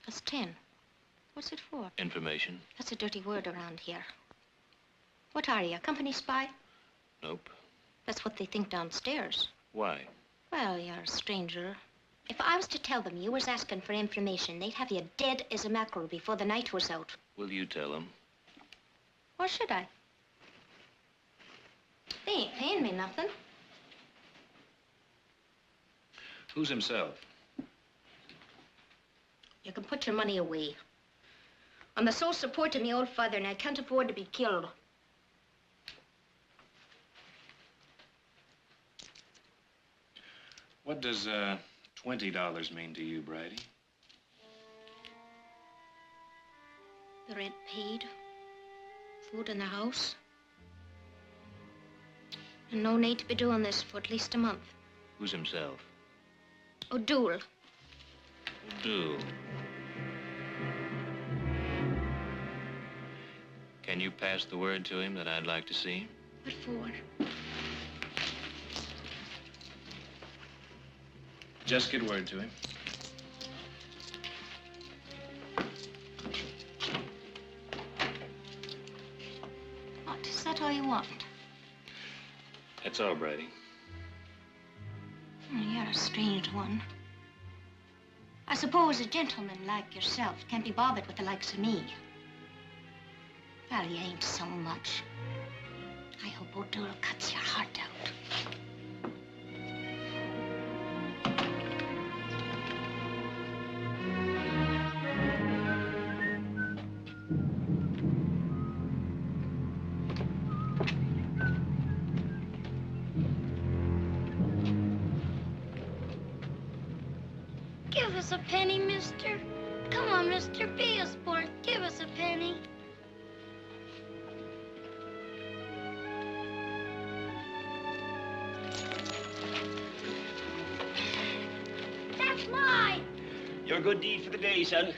That's 10. What's it for? Information. That's a dirty word around here. What are you, a company spy? Nope. That's what they think downstairs. Why? Well, you're a stranger. If I was to tell them you was asking for information, they'd have you dead as a mackerel before the night was out. Will you tell them? Or should I? They ain't paying me nothing. Who's himself? You can put your money away. I'm the sole support of my old father, and I can't afford to be killed. What does, $20 mean to you, Bridie? The rent paid, food in the house, and no need to be doing this for at least a month. Who's himself? O'Doul. O'Doul. Can you pass the word to him that I'd like to see him? What for? Just get word to him. What, is that all you want? That's all, Bridie. Oh, you're a strange one. I suppose a gentleman like yourself can't be bothered with the likes of me. Well, you ain't so much. I hope O'Doul cuts your heart out. Give us a penny, mister. Come on, mister, be a sport. Give us a penny. That's mine. Your good deed for the day, son.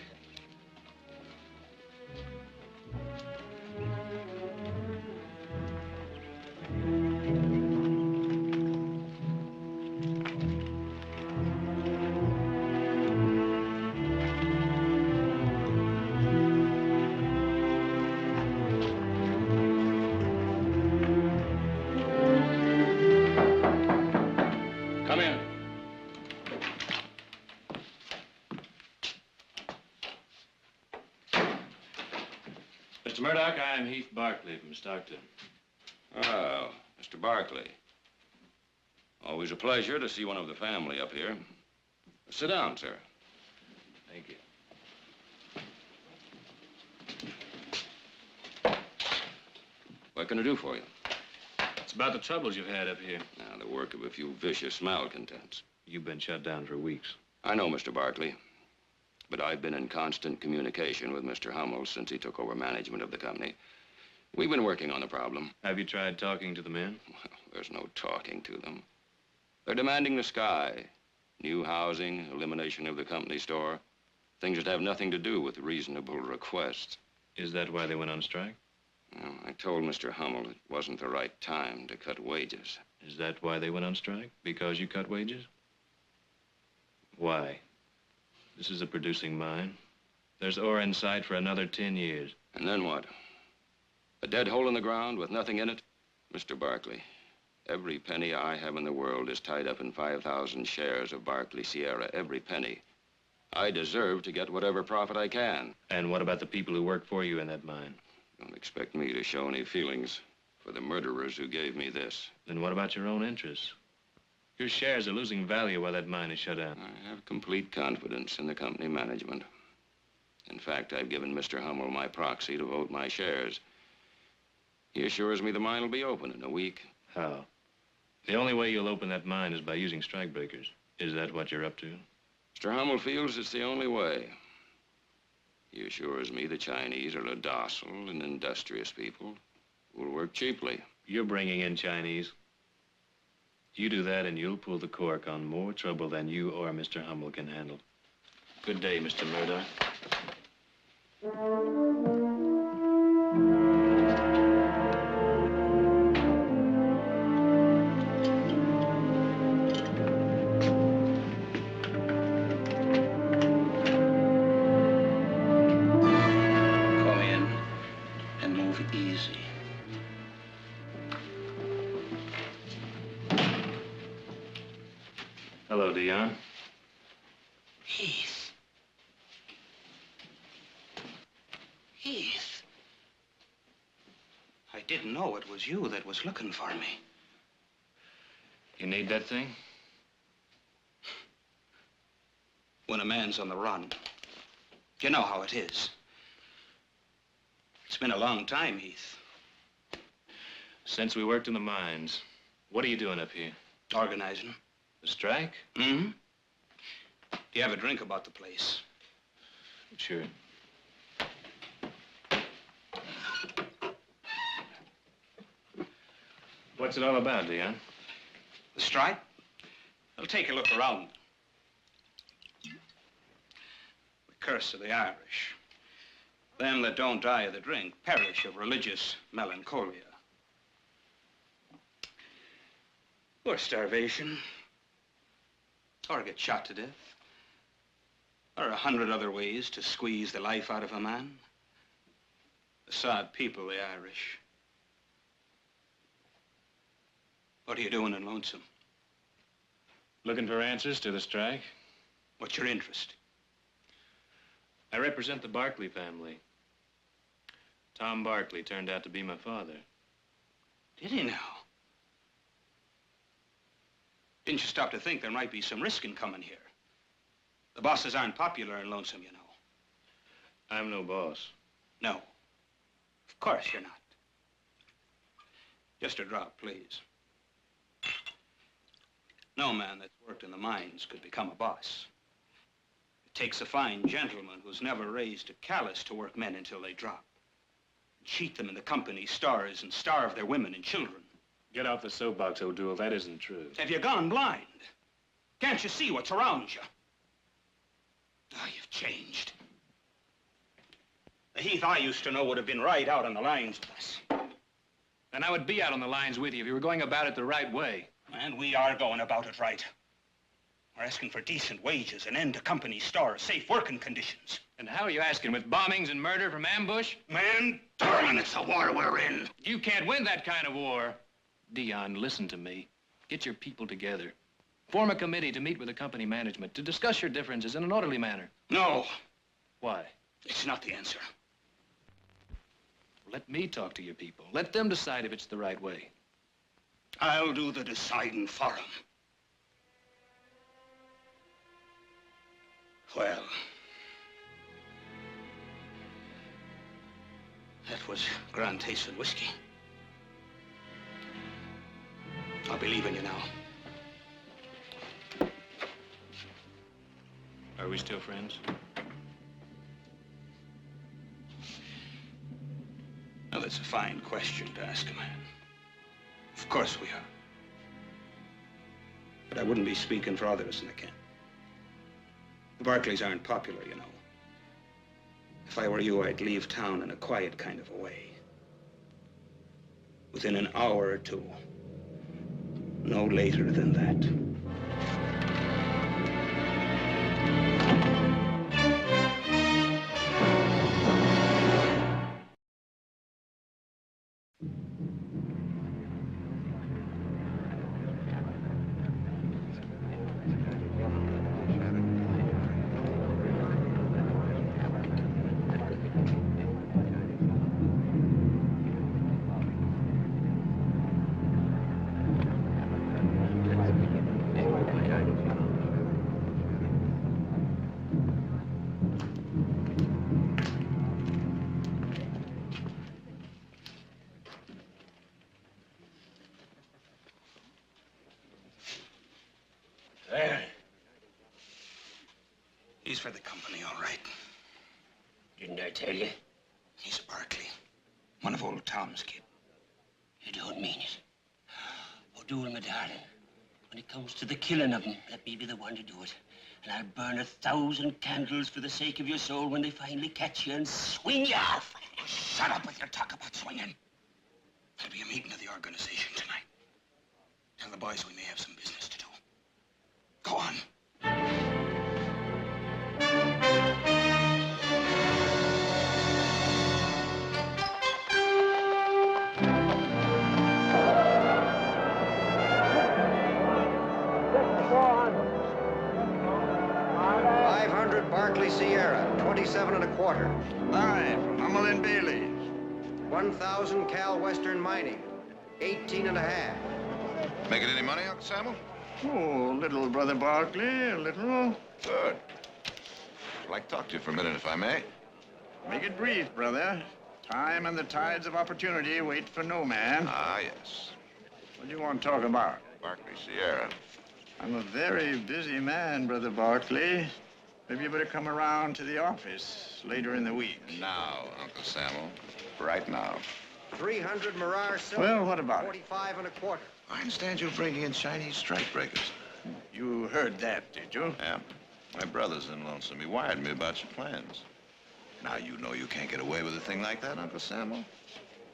Come in. Mr. Murdoch, I am Heath Barkley from Stockton. Oh, Mr. Barkley. Always a pleasure to see one of the family up here. Sit down, sir. Thank you. What can I do for you? It's about the troubles you've had up here. Now, the work of a few vicious malcontents. You've been shut down for weeks. I know, Mr. Barkley. But I've been in constant communication with Mr. Hummel since he took over management of the company. We've been working on the problem. Have you tried talking to the men? Well, there's no talking to them. They're demanding the sky. New housing, elimination of the company store. Things that have nothing to do with reasonable requests. Is that why they went on strike? Well, I told Mr. Hummel it wasn't the right time to cut wages. Is that why they went on strike? Because you cut wages? Why? This is a producing mine. There's ore in sight for another 10 years. And then what? A dead hole in the ground with nothing in it? Mr. Barkley, every penny I have in the world is tied up in 5,000 shares of Barkley Sierra. Every penny. I deserve to get whatever profit I can. And what about the people who work for you in that mine? Don't expect me to show any feelings for the murderers who gave me this. Then what about your own interests? Your shares are losing value while that mine is shut down. I have complete confidence in the company management. In fact, I've given Mr. Hummel my proxy to vote my shares. He assures me the mine will be open in a week. How? The only way you'll open that mine is by using strikebreakers. Is that what you're up to? Mr. Hummel feels it's the only way. He assures me the Chinese are a docile and industrious people who will work cheaply. You're bringing in Chinese. You do that and you'll pull the cork on more trouble than you or Mr. Hummel can handle. Good day, Mr. Murdoch. Hello, Dion. Heath. Heath. I didn't know it was you that was looking for me. You need that thing? When a man's on the run, you know how it is. It's been a long time, Heath. Since we worked in the mines, what are you doing up here? Organizing. The strike? Mm-hmm. Do you have a drink about the place? Sure. What's it all about, Dion? The strike? Well, take a look around. The curse of the Irish. Them that don't die of the drink perish of religious melancholia. Or starvation. Or get shot to death. Or 100 other ways to squeeze the life out of a man. A sad people, the Irish. What are you doing in Lonesome? Looking for answers to the strike. What's your interest? I represent the Barkley family. Tom Barkley turned out to be my father. Did he now? Didn't you stop to think there might be some risk in coming here? The bosses aren't popular in Lonesome, you know. I'm no boss. No. Of course you're not. Just a drop, please. No man that's worked in the mines could become a boss. It takes a fine gentleman who's never raised a callus to work men until they drop. Cheat them in the company stores and starve their women and children. Get off the soapbox, O'Doul. That isn't true. Have you gone blind? Can't you see what's around you? Ah, you've changed. The Heath I used to know would have been right out on the lines with us. And I would be out on the lines with you if you were going about it the right way. And we are going about it right. We're asking for decent wages, an end to company stores, safe working conditions. And how are you asking? With bombings and murder from ambush? Man, darling, it's the war we're in. You can't win that kind of war. Dion, listen to me. Get your people together. Form a committee to meet with the company management, to discuss your differences in an orderly manner. No. Why? It's not the answer. Let me talk to your people. Let them decide if it's the right way. I'll do the deciding for them. Well, that was grand tasting whiskey. I'll be leaving you now. Are we still friends? it's a fine question to ask a man. Of course we are. But I wouldn't be speaking for others in the camp. The Barkleys aren't popular, you know. If I were you, I'd leave town in a quiet kind of a way. Within an hour or two. No later than that. There. He's for the company, all right. Didn't I tell you? He's a Barkley. One of old Tom's kids. You don't mean it. O'Doul, my darling, when it comes to the killing of them, let me be the one to do it. And I'll burn 1,000 candles for the sake of your soul when they finally catch you and swing you off. Shut up with your talk about swinging. There'll be a meeting of the organization tonight. Tell the boys we may have some business to do. Go on. 500 Barkley Sierra, 27 1/4. Aye, from Hummel and Bailey. 1,000 Cal Western Mining, 18 1/2. Making any money, Uncle Samuel? Oh, little, Brother Barkley, a little. Good. I'd like to talk to you for a minute, if I may. Make it brief, brother. Time and the tides of opportunity wait for no man. Ah, yes. What do you want to talk about? Barkley Sierra. I'm a very busy man, Brother Barkley. Maybe you better come around to the office later in the week. Now, Uncle Samuel. Right now. 300 Mirage Silver. Well, what about it? 45 1/4. I understand you're bringing in Chinese strikebreakers. You heard that, did you? Yeah. My brother's in Lonesome. He wired me about your plans. Now you know you can't get away with a thing like that, Uncle Samuel.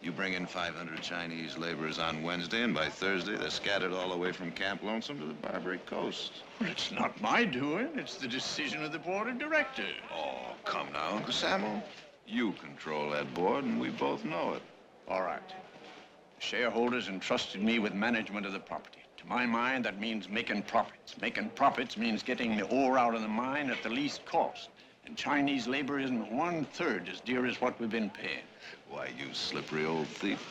You bring in 500 Chinese laborers on Wednesday, and by Thursday, they're scattered all the way from Camp Lonesome to the Barbary Coast. Well, it's not my doing. It's the decision of the board of directors. Oh, come now, Uncle Samuel. You control that board, and we both know it. All right. The shareholders entrusted me with management of the property. To my mind, that means making profits. Making profits means getting the ore out of the mine at the least cost. And Chinese labor isn't 1/3 as dear as what we've been paying. Why, you slippery old thief.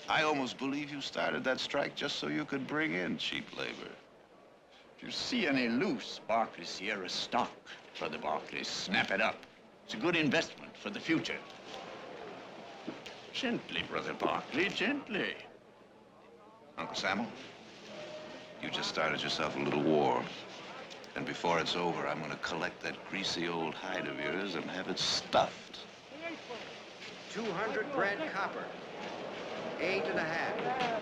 I almost believe you started that strike just so you could bring in cheap labor. If you see any loose Barkley Sierra stock, Brother Barkley, snap it up. It's a good investment for the future. Gently, Brother Barkley, gently. Uncle Samuel, you just started yourself a little war. And before it's over, I'm going to collect that greasy old hide of yours and have it stuffed. 200 Brent copper, 8 1/2.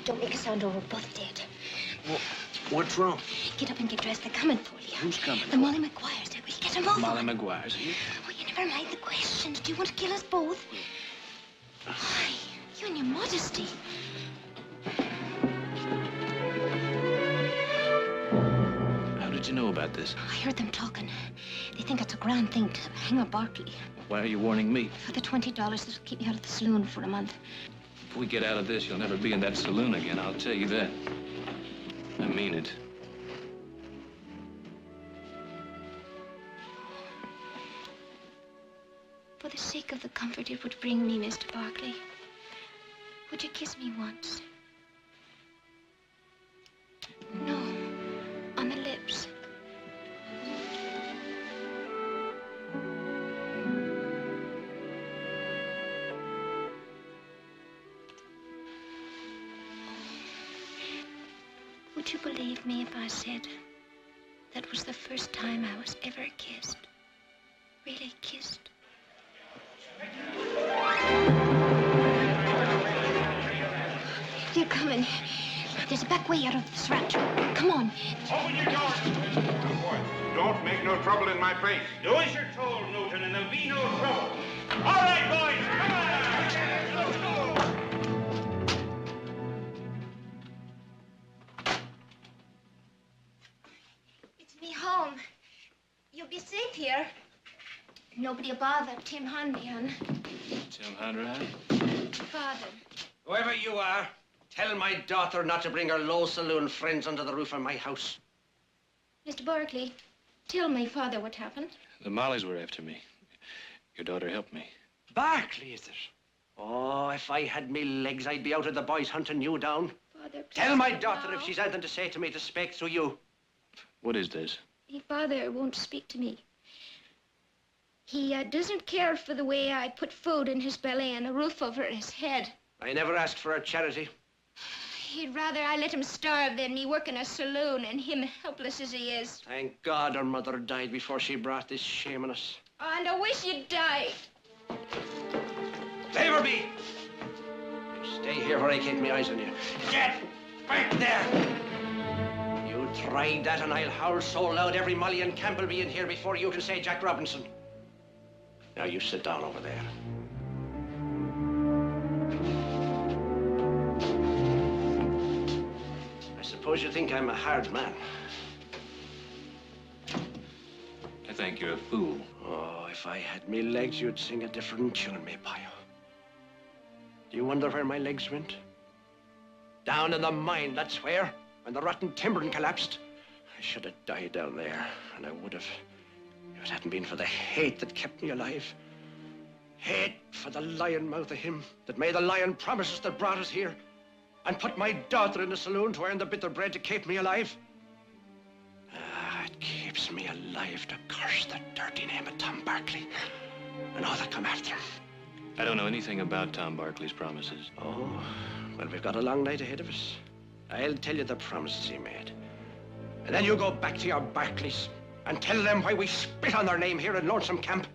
Don't make a sound or we're both dead. What's wrong? Get up and get dressed. They're coming for you. Who's coming? The Molly McGuire's. We'll get them over. Molly McGuire's. Oh, you never mind the questions. Do you want to kill us both? Why, you and your modesty. How did you know about this? I heard them talking. They think it's a grand thing to hang a Barkley. Why are you warning me? For the $20 that'll keep me out of the saloon for a month. If we get out of this, you'll never be in that saloon again, I'll tell you that. I mean it. For the sake of the comfort it would bring me, Mr. Barkley, would you kiss me once? No, on the lips. Would you believe me if I said that was the first time I was ever kissed? Really kissed? They're coming. There's a back way out of this rut. Come on. Open your door. Don't make no trouble in my place. Do as you're told, Newton, and there'll be no trouble. All right, boys, come on! Let's go! It's me home. You'll be safe here. Nobody'll bother Tim Hundian. Tim Hundian? Father. Whoever you are, tell my daughter not to bring her low saloon friends under the roof of my house. Mr. Barkley, tell me, Father, what happened. The Mollies were after me. Your daughter helped me. Barkley, is it? Oh, if I had me legs, I'd be out of the boys hunting you down. Father, Tell my please daughter now. if she's anything to say to me to speak through you. What is this? Father won't speak to me. He doesn't care for the way I put food in his belly and a roof over his head. I never asked for a charity. He'd rather I let him starve than me work in a saloon and him helpless as he is. Thank God her mother died before she brought this shame on us. And I wish you'd died. Leave her be. You stay here where I keep my eyes on you. Get back there. You tried that and I'll howl so loud every Molly in camp will be in here before you can say Jack Robinson. Now you sit down over there. I suppose you think I'm a hard man. I think you're a fool. Oh, if I had me legs, you'd sing a different tune, me pile. Do you wonder where my legs went? Down in the mine, that's where, when the rotten timbering collapsed. I should have died down there, and I would have, if it hadn't been for the hate that kept me alive. Hate for the lion mouth of him that made the lying promises that brought us here and put my daughter in the saloon to earn the bitter bread to keep me alive. It keeps me alive to curse the dirty name of Tom Barkley and all that come after him. I don't know anything about Tom Barkley's promises. Oh, well, we've got a long night ahead of us. I'll tell you the promises he made. And then you go back to your Barkleys and tell them why we spit on their name here in Lonesome Camp.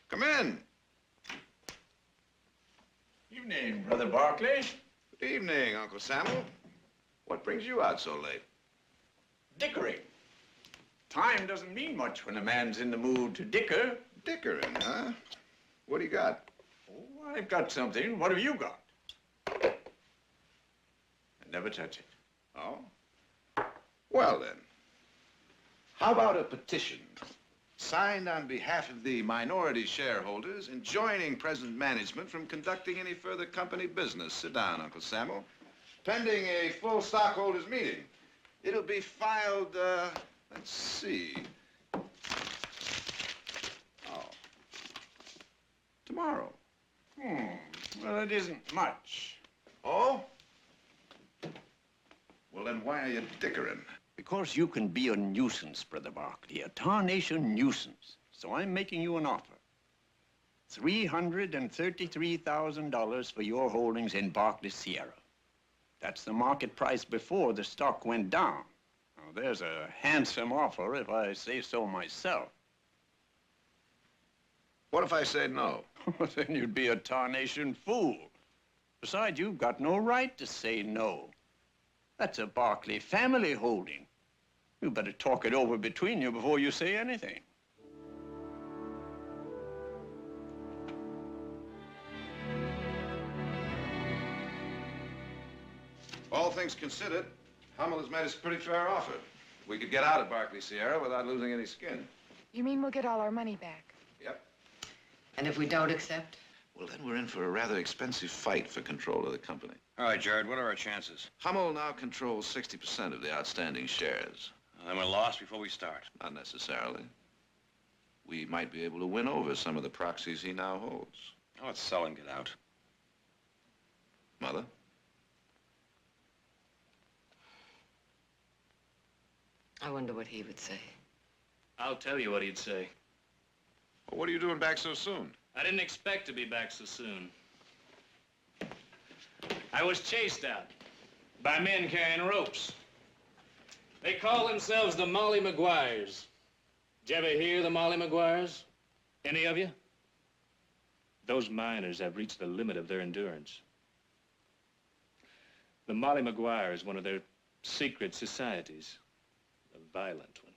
Come in. Evening, Brother Barkley. Good evening, Uncle Samuel. What brings you out so late? Dickering. Time doesn't mean much when a man's in the mood to dicker. Dickering, huh? What do you got? Oh, I've got something. What have you got? I never touch it. Oh? Well, then. How about a petition signed on behalf of the minority shareholders enjoining present management from conducting any further company business? Sit down, Uncle Samuel. Pending a full stockholders meeting. It'll be filed, let's see. Oh. Tomorrow. Well, it isn't much. Oh? Well, then why are you dickering? Because you can be a nuisance, Brother Barkley, a tarnation nuisance. So I'm making you an offer. $333,000 for your holdings in Barkley Sierra. That's the market price before the stock went down. Now, there's a handsome offer if I say so myself. What if I say no? Then you'd be a tarnation fool. Besides, you've got no right to say no. That's a Barkley family holding. You better talk it over between you before you say anything. All things considered, Hummel has made us a pretty fair offer. We could get out of Barkley Sierra without losing any skin. You mean we'll get all our money back? Yep. And if we don't accept? Well, then we're in for a rather expensive fight for control of the company. All right, Jared, what are our chances? Hummel now controls 60% of the outstanding shares. Then we're lost before we start. Not necessarily. We might be able to win over some of the proxies he now holds. Oh, let's sell and get out. Mother? I wonder what he would say. I'll tell you what he'd say. Well, what are you doing back so soon? I didn't expect to be back so soon. I was chased out by men carrying ropes. They call themselves the Molly Maguires. Did you ever hear the Molly Maguires? Any of you? Those miners have reached the limit of their endurance. The Molly Maguire is one of their secret societies, a violent one.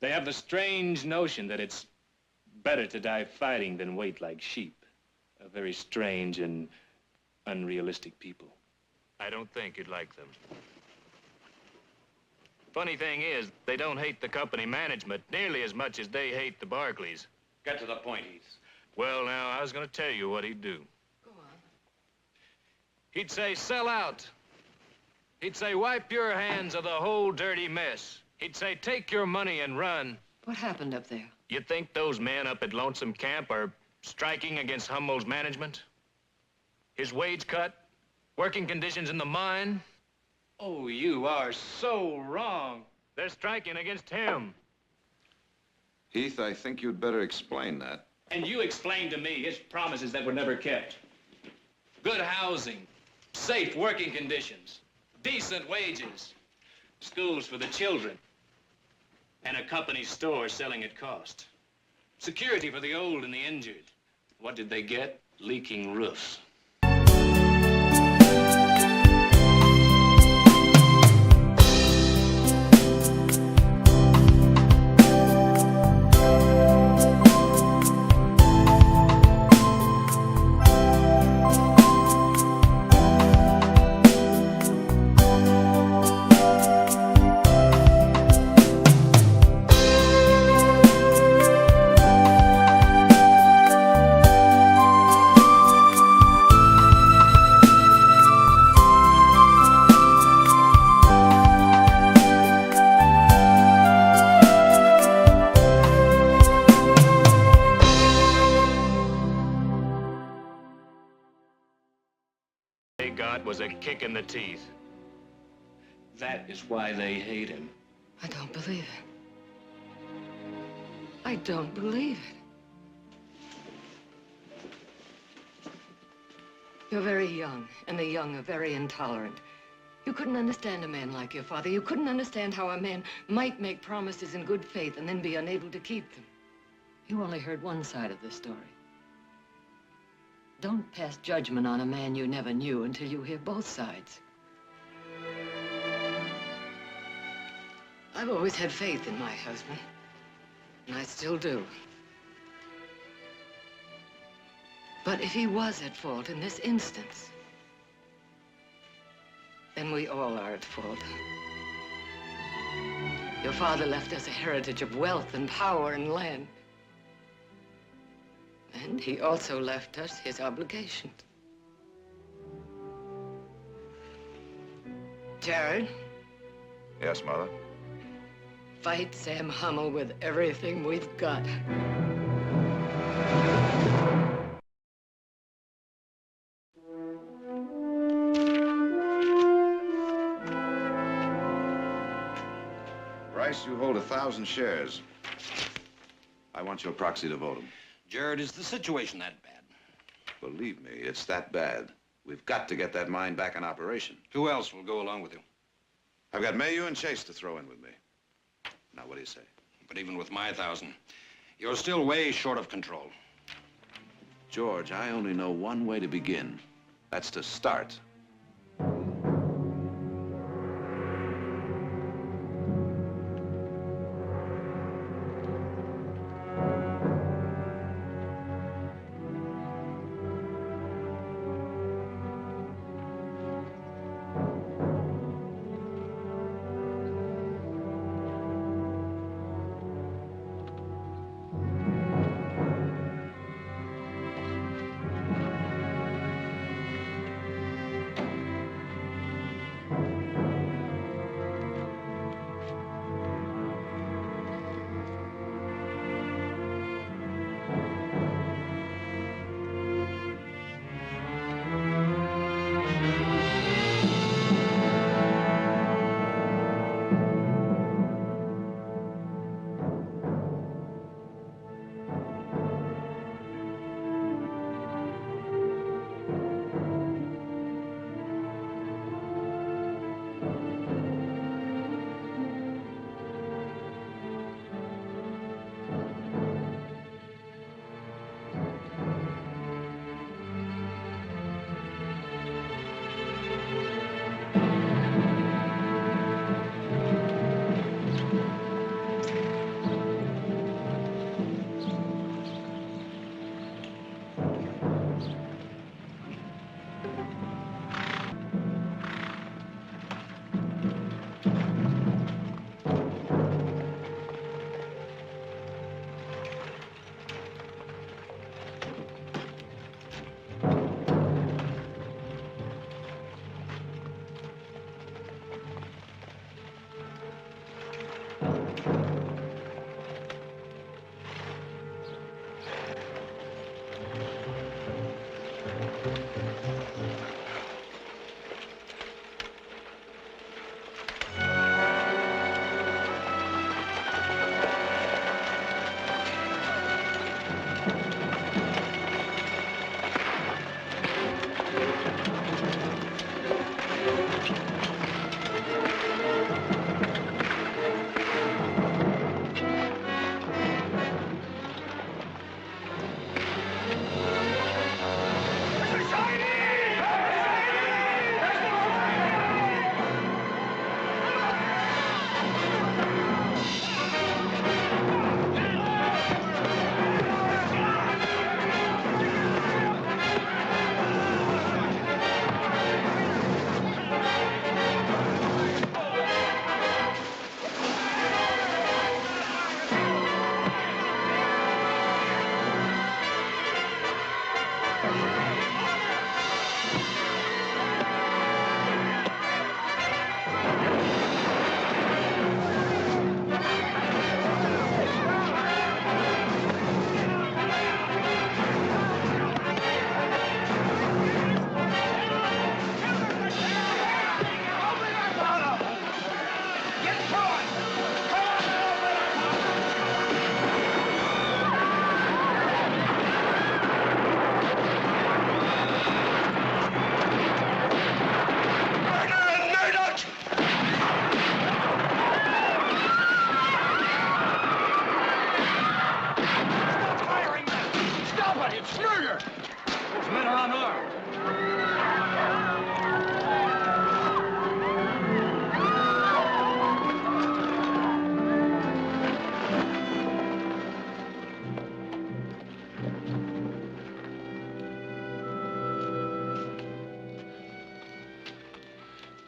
They have the strange notion that it's better to die fighting than wait like sheep. A very strange and unrealistic people. I don't think you'd like them. Funny thing is, they don't hate the company management nearly as much as they hate the Barkleys. Get to the point, Heath. Well, now, I was going to tell you what he'd do. Go on. He'd say, sell out. He'd say, wipe your hands of the whole dirty mess. He'd say, take your money and run. What happened up there? You think those men up at Lonesome Camp are striking against Humboldt's management? His wage cut? Working conditions in the mine? Oh, you are so wrong. They're striking against him. Heath, I think you'd better explain that. And you explained to me his promises that were never kept. Good housing, safe working conditions, decent wages, schools for the children, and a company store selling at cost. Security for the old and the injured. What did they get? Leaking roofs. Was a kick in the teeth. That is why they hate him. I don't believe it. I don't believe it. You're very young, and the young are very intolerant. You couldn't understand a man like your father. You couldn't understand how a man might make promises in good faith and then be unable to keep them. You only heard one side of the story. Don't pass judgment on a man you never knew until you hear both sides. I've always had faith in my husband, and I still do. But if he was at fault in this instance, then we all are at fault. Your father left us a heritage of wealth and power and land. And he also left us his obligations. Jared? Yes, Mother? Fight Sam Hummel with everything we've got. Bryce, you hold 1,000 shares. I want your proxy to vote them. Jared, is the situation that bad? Believe me, it's that bad. We've got to get that mine back in operation. Who else will go along with you? I've got Mayu and Chase to throw in with me. Now, what do you say? But even with my 1,000, you're still way short of control. George, I only know one way to begin. That's to start.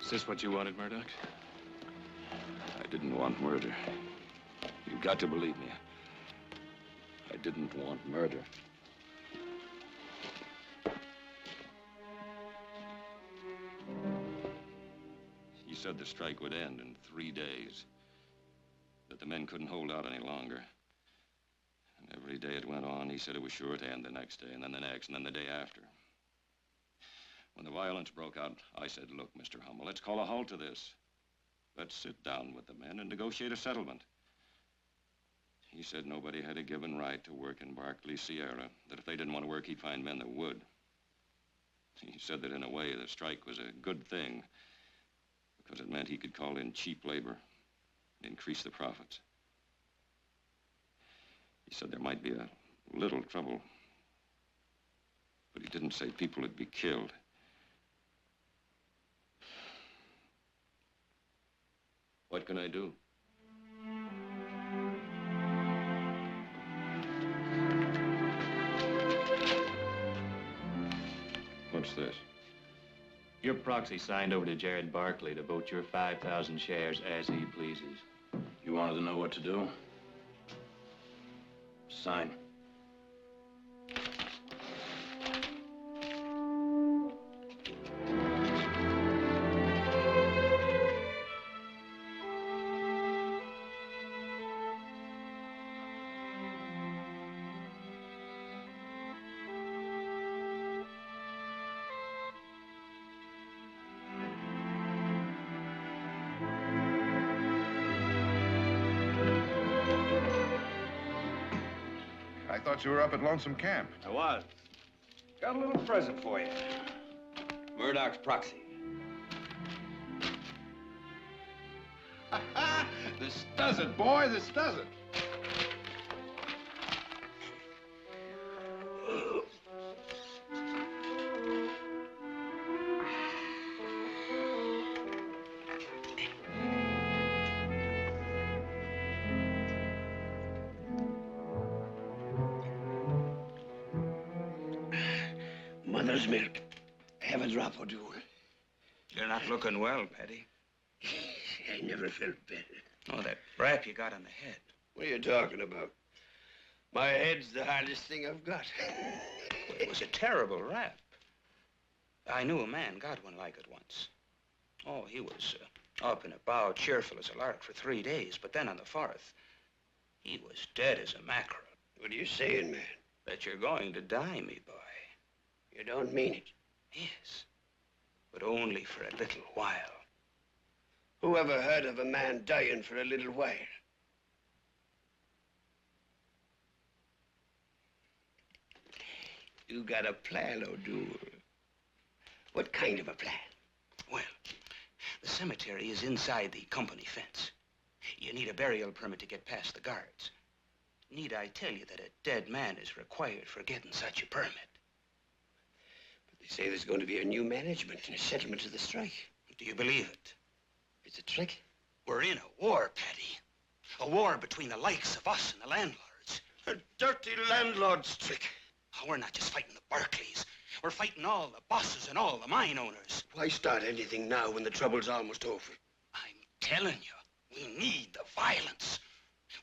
Is this what you wanted, Murdoch? I didn't want murder. You've got to believe me. I didn't want murder. He said the strike would end in 3 days, that the men couldn't hold out any longer. And every day it went on, he said it was sure to end the next day, and then the next, and then the day after. When the violence broke out, I said, look, Mr. Hummel, let's call a halt to this. Let's sit down with the men and negotiate a settlement. He said nobody had a given right to work in Barkley Sierra, that if they didn't want to work, he'd find men that would. He said that in a way, the strike was a good thing, because it meant he could call in cheap labor and increase the profits. He said there might be a little trouble, but he didn't say people would be killed. What can I do? What's this? Your proxy signed over to Jared Barkley to vote your 5,000 shares as he pleases. You wanted to know what to do? Sign. I thought you were up at Lonesome Camp. I was. Got a little present for you. Murdoch's proxy. This does it, boy. This does it. Mother's milk. Have a drop or two. You're not looking well, Paddy. I never felt better. Oh, that rap you got on the head. What are you talking about? My head's the hardest thing I've got. Well, it was a terrible rap. I knew a man got one like it once. Oh, he was up and about, cheerful as a lark for 3 days, but then on the 4th, he was dead as a mackerel. What are you saying, man? That you're going to die, me boy. You don't mean it. Yes, but only for a little while. Who ever heard of a man dying for a little while? You got a plan, O'Doul. What kind of a plan? Well, the cemetery is inside the company fence. You need a burial permit to get past the guards. Need I tell you that a dead man is required for getting such a permit? They say there's going to be a new management and a settlement of the strike. Do you believe it? It's a trick. We're in a war, Paddy. A war between the likes of us and the landlords. A dirty landlord's trick. Oh, we're not just fighting the Barkleys. We're fighting all the bosses and all the mine owners. Why start anything now when the trouble's almost over? I'm telling you, we need the violence.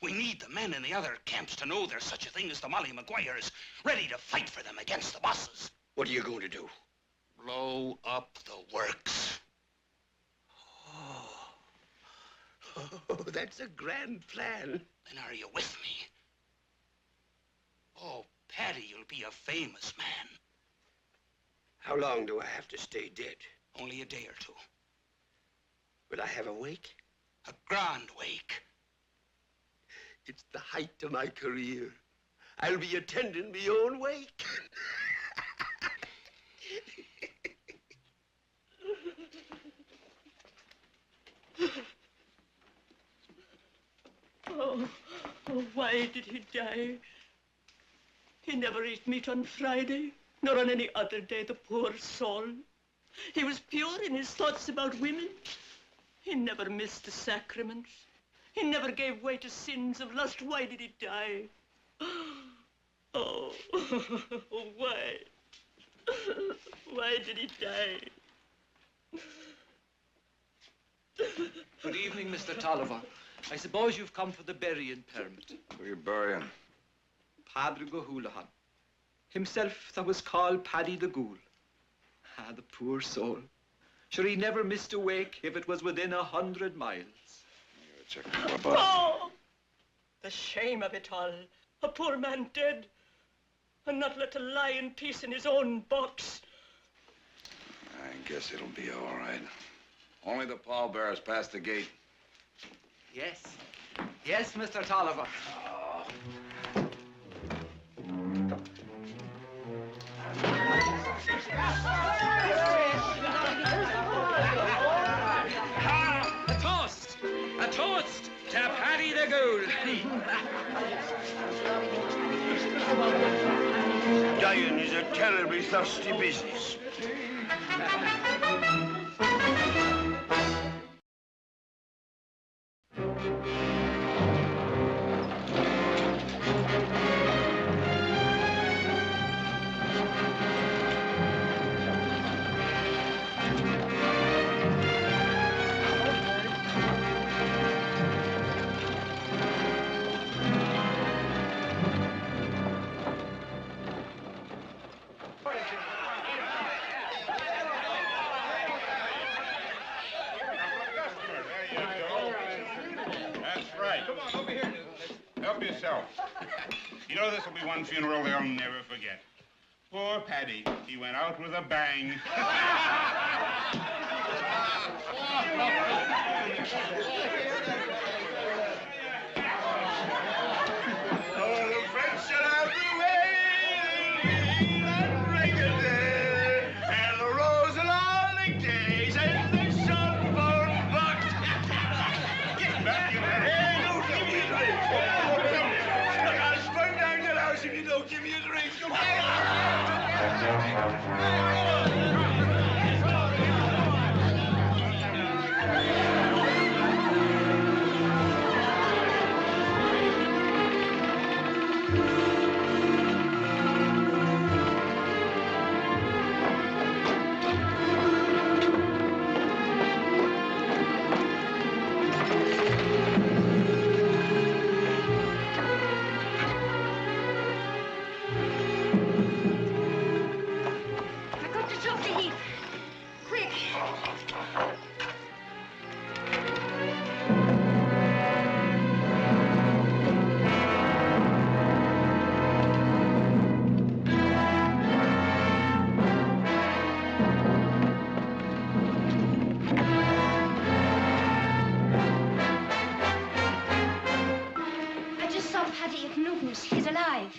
We need the men in the other camps to know there's such a thing as the Molly Maguires, ready to fight for them against the bosses. What are you going to do? Blow up the works. Oh, that's a grand plan. Then are you with me? Oh, Paddy, you'll be a famous man. How long do I have to stay dead? Only a day or two. Will I have a wake? A grand wake. It's the height of my career. I'll be attending my own wake. Oh, why did he die? He never ate meat on Friday, nor on any other day, the poor soul. He was pure in his thoughts about women. He never missed the sacraments. He never gave way to sins of lust. Why did he die? Oh, why? Why did he die? Good evening, Mr. Tolliver. I suppose you've come for the burying permit. Who are you burying? Padre Gohulahan. Himself that was called Paddy the Ghoul. Ah, the poor soul. Sure, he never missed a wake if it was within 100 miles. Check the bus. Oh! The shame of it all. A poor man dead, and not let to lie in peace in his own box. I guess it'll be all right. Only the pallbearers past the gate. Yes. Yes, Mr. Tolliver. A toast! A toast to Paddy the Ghoul. Dying is a terribly thirsty business. You know, this will be one funeral they'll never forget. Poor Paddy. He went out with a bang. Oh, the French shall have the way, and reggae, and the rose along days, and the sunburn bucked. Get back, you hey, don't give me a drink. I'll spring down your house if you don't give me a drink. I've got to talk to Heath. Quick. I just saw Paddy at Newton's. He's alive.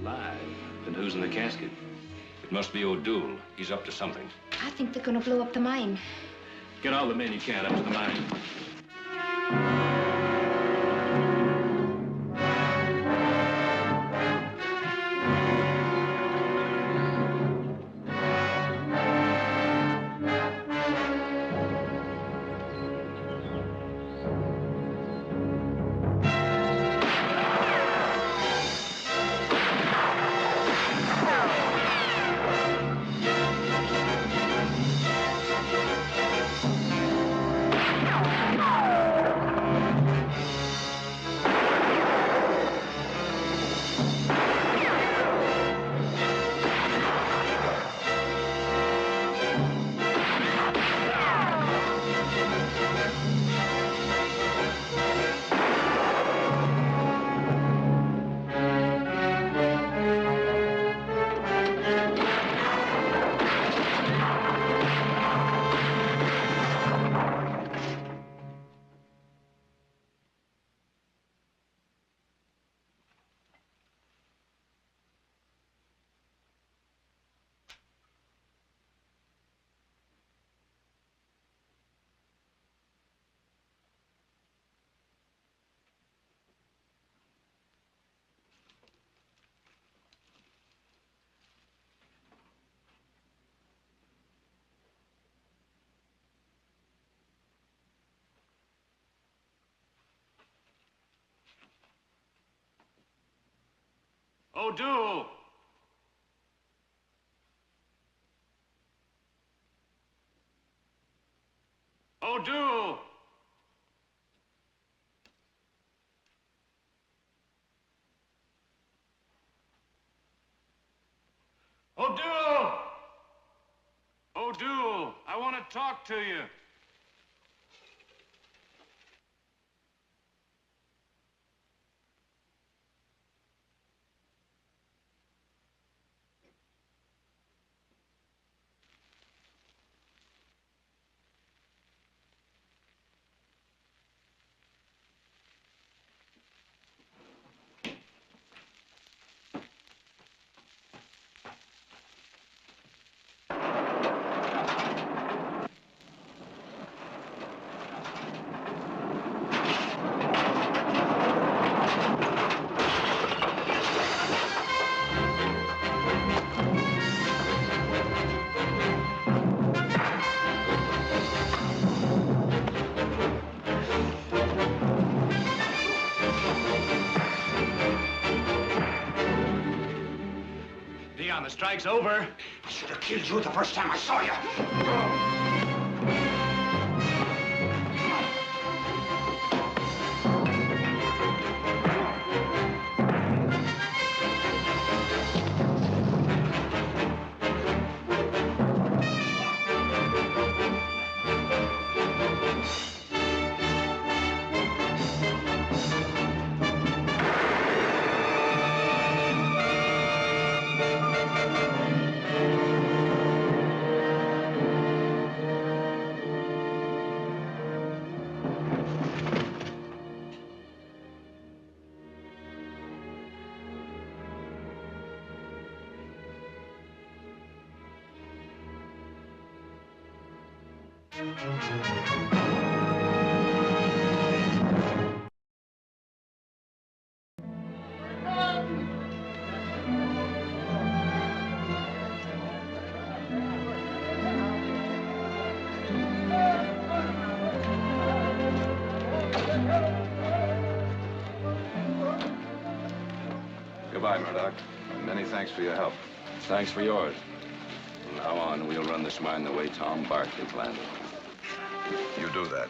Alive? Then who's in the casket? It must be O'Doul. He's up to something. I think they're going to blow up the mine. Get all the men you can up to the mine. O'Doul! O'Doul! to talk to you. The strike's over. I should have killed you the first time I saw you. Goodbye, Murdoch. Many thanks for your help. Thanks for yours. From now on, we'll run this mine the way Tom Barkley planned it. You do that.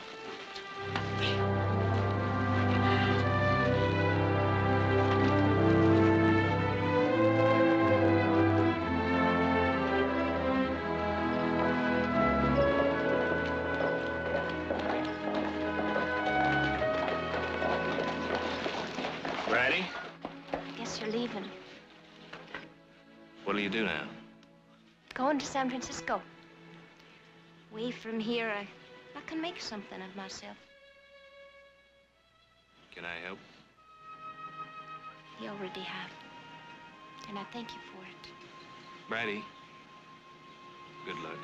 Ready? Guess you're leaving. What'll you do now? Going to San Francisco. Away from here, I can make something of myself. Can I help? You already have. And I thank you for it. Brady, good luck.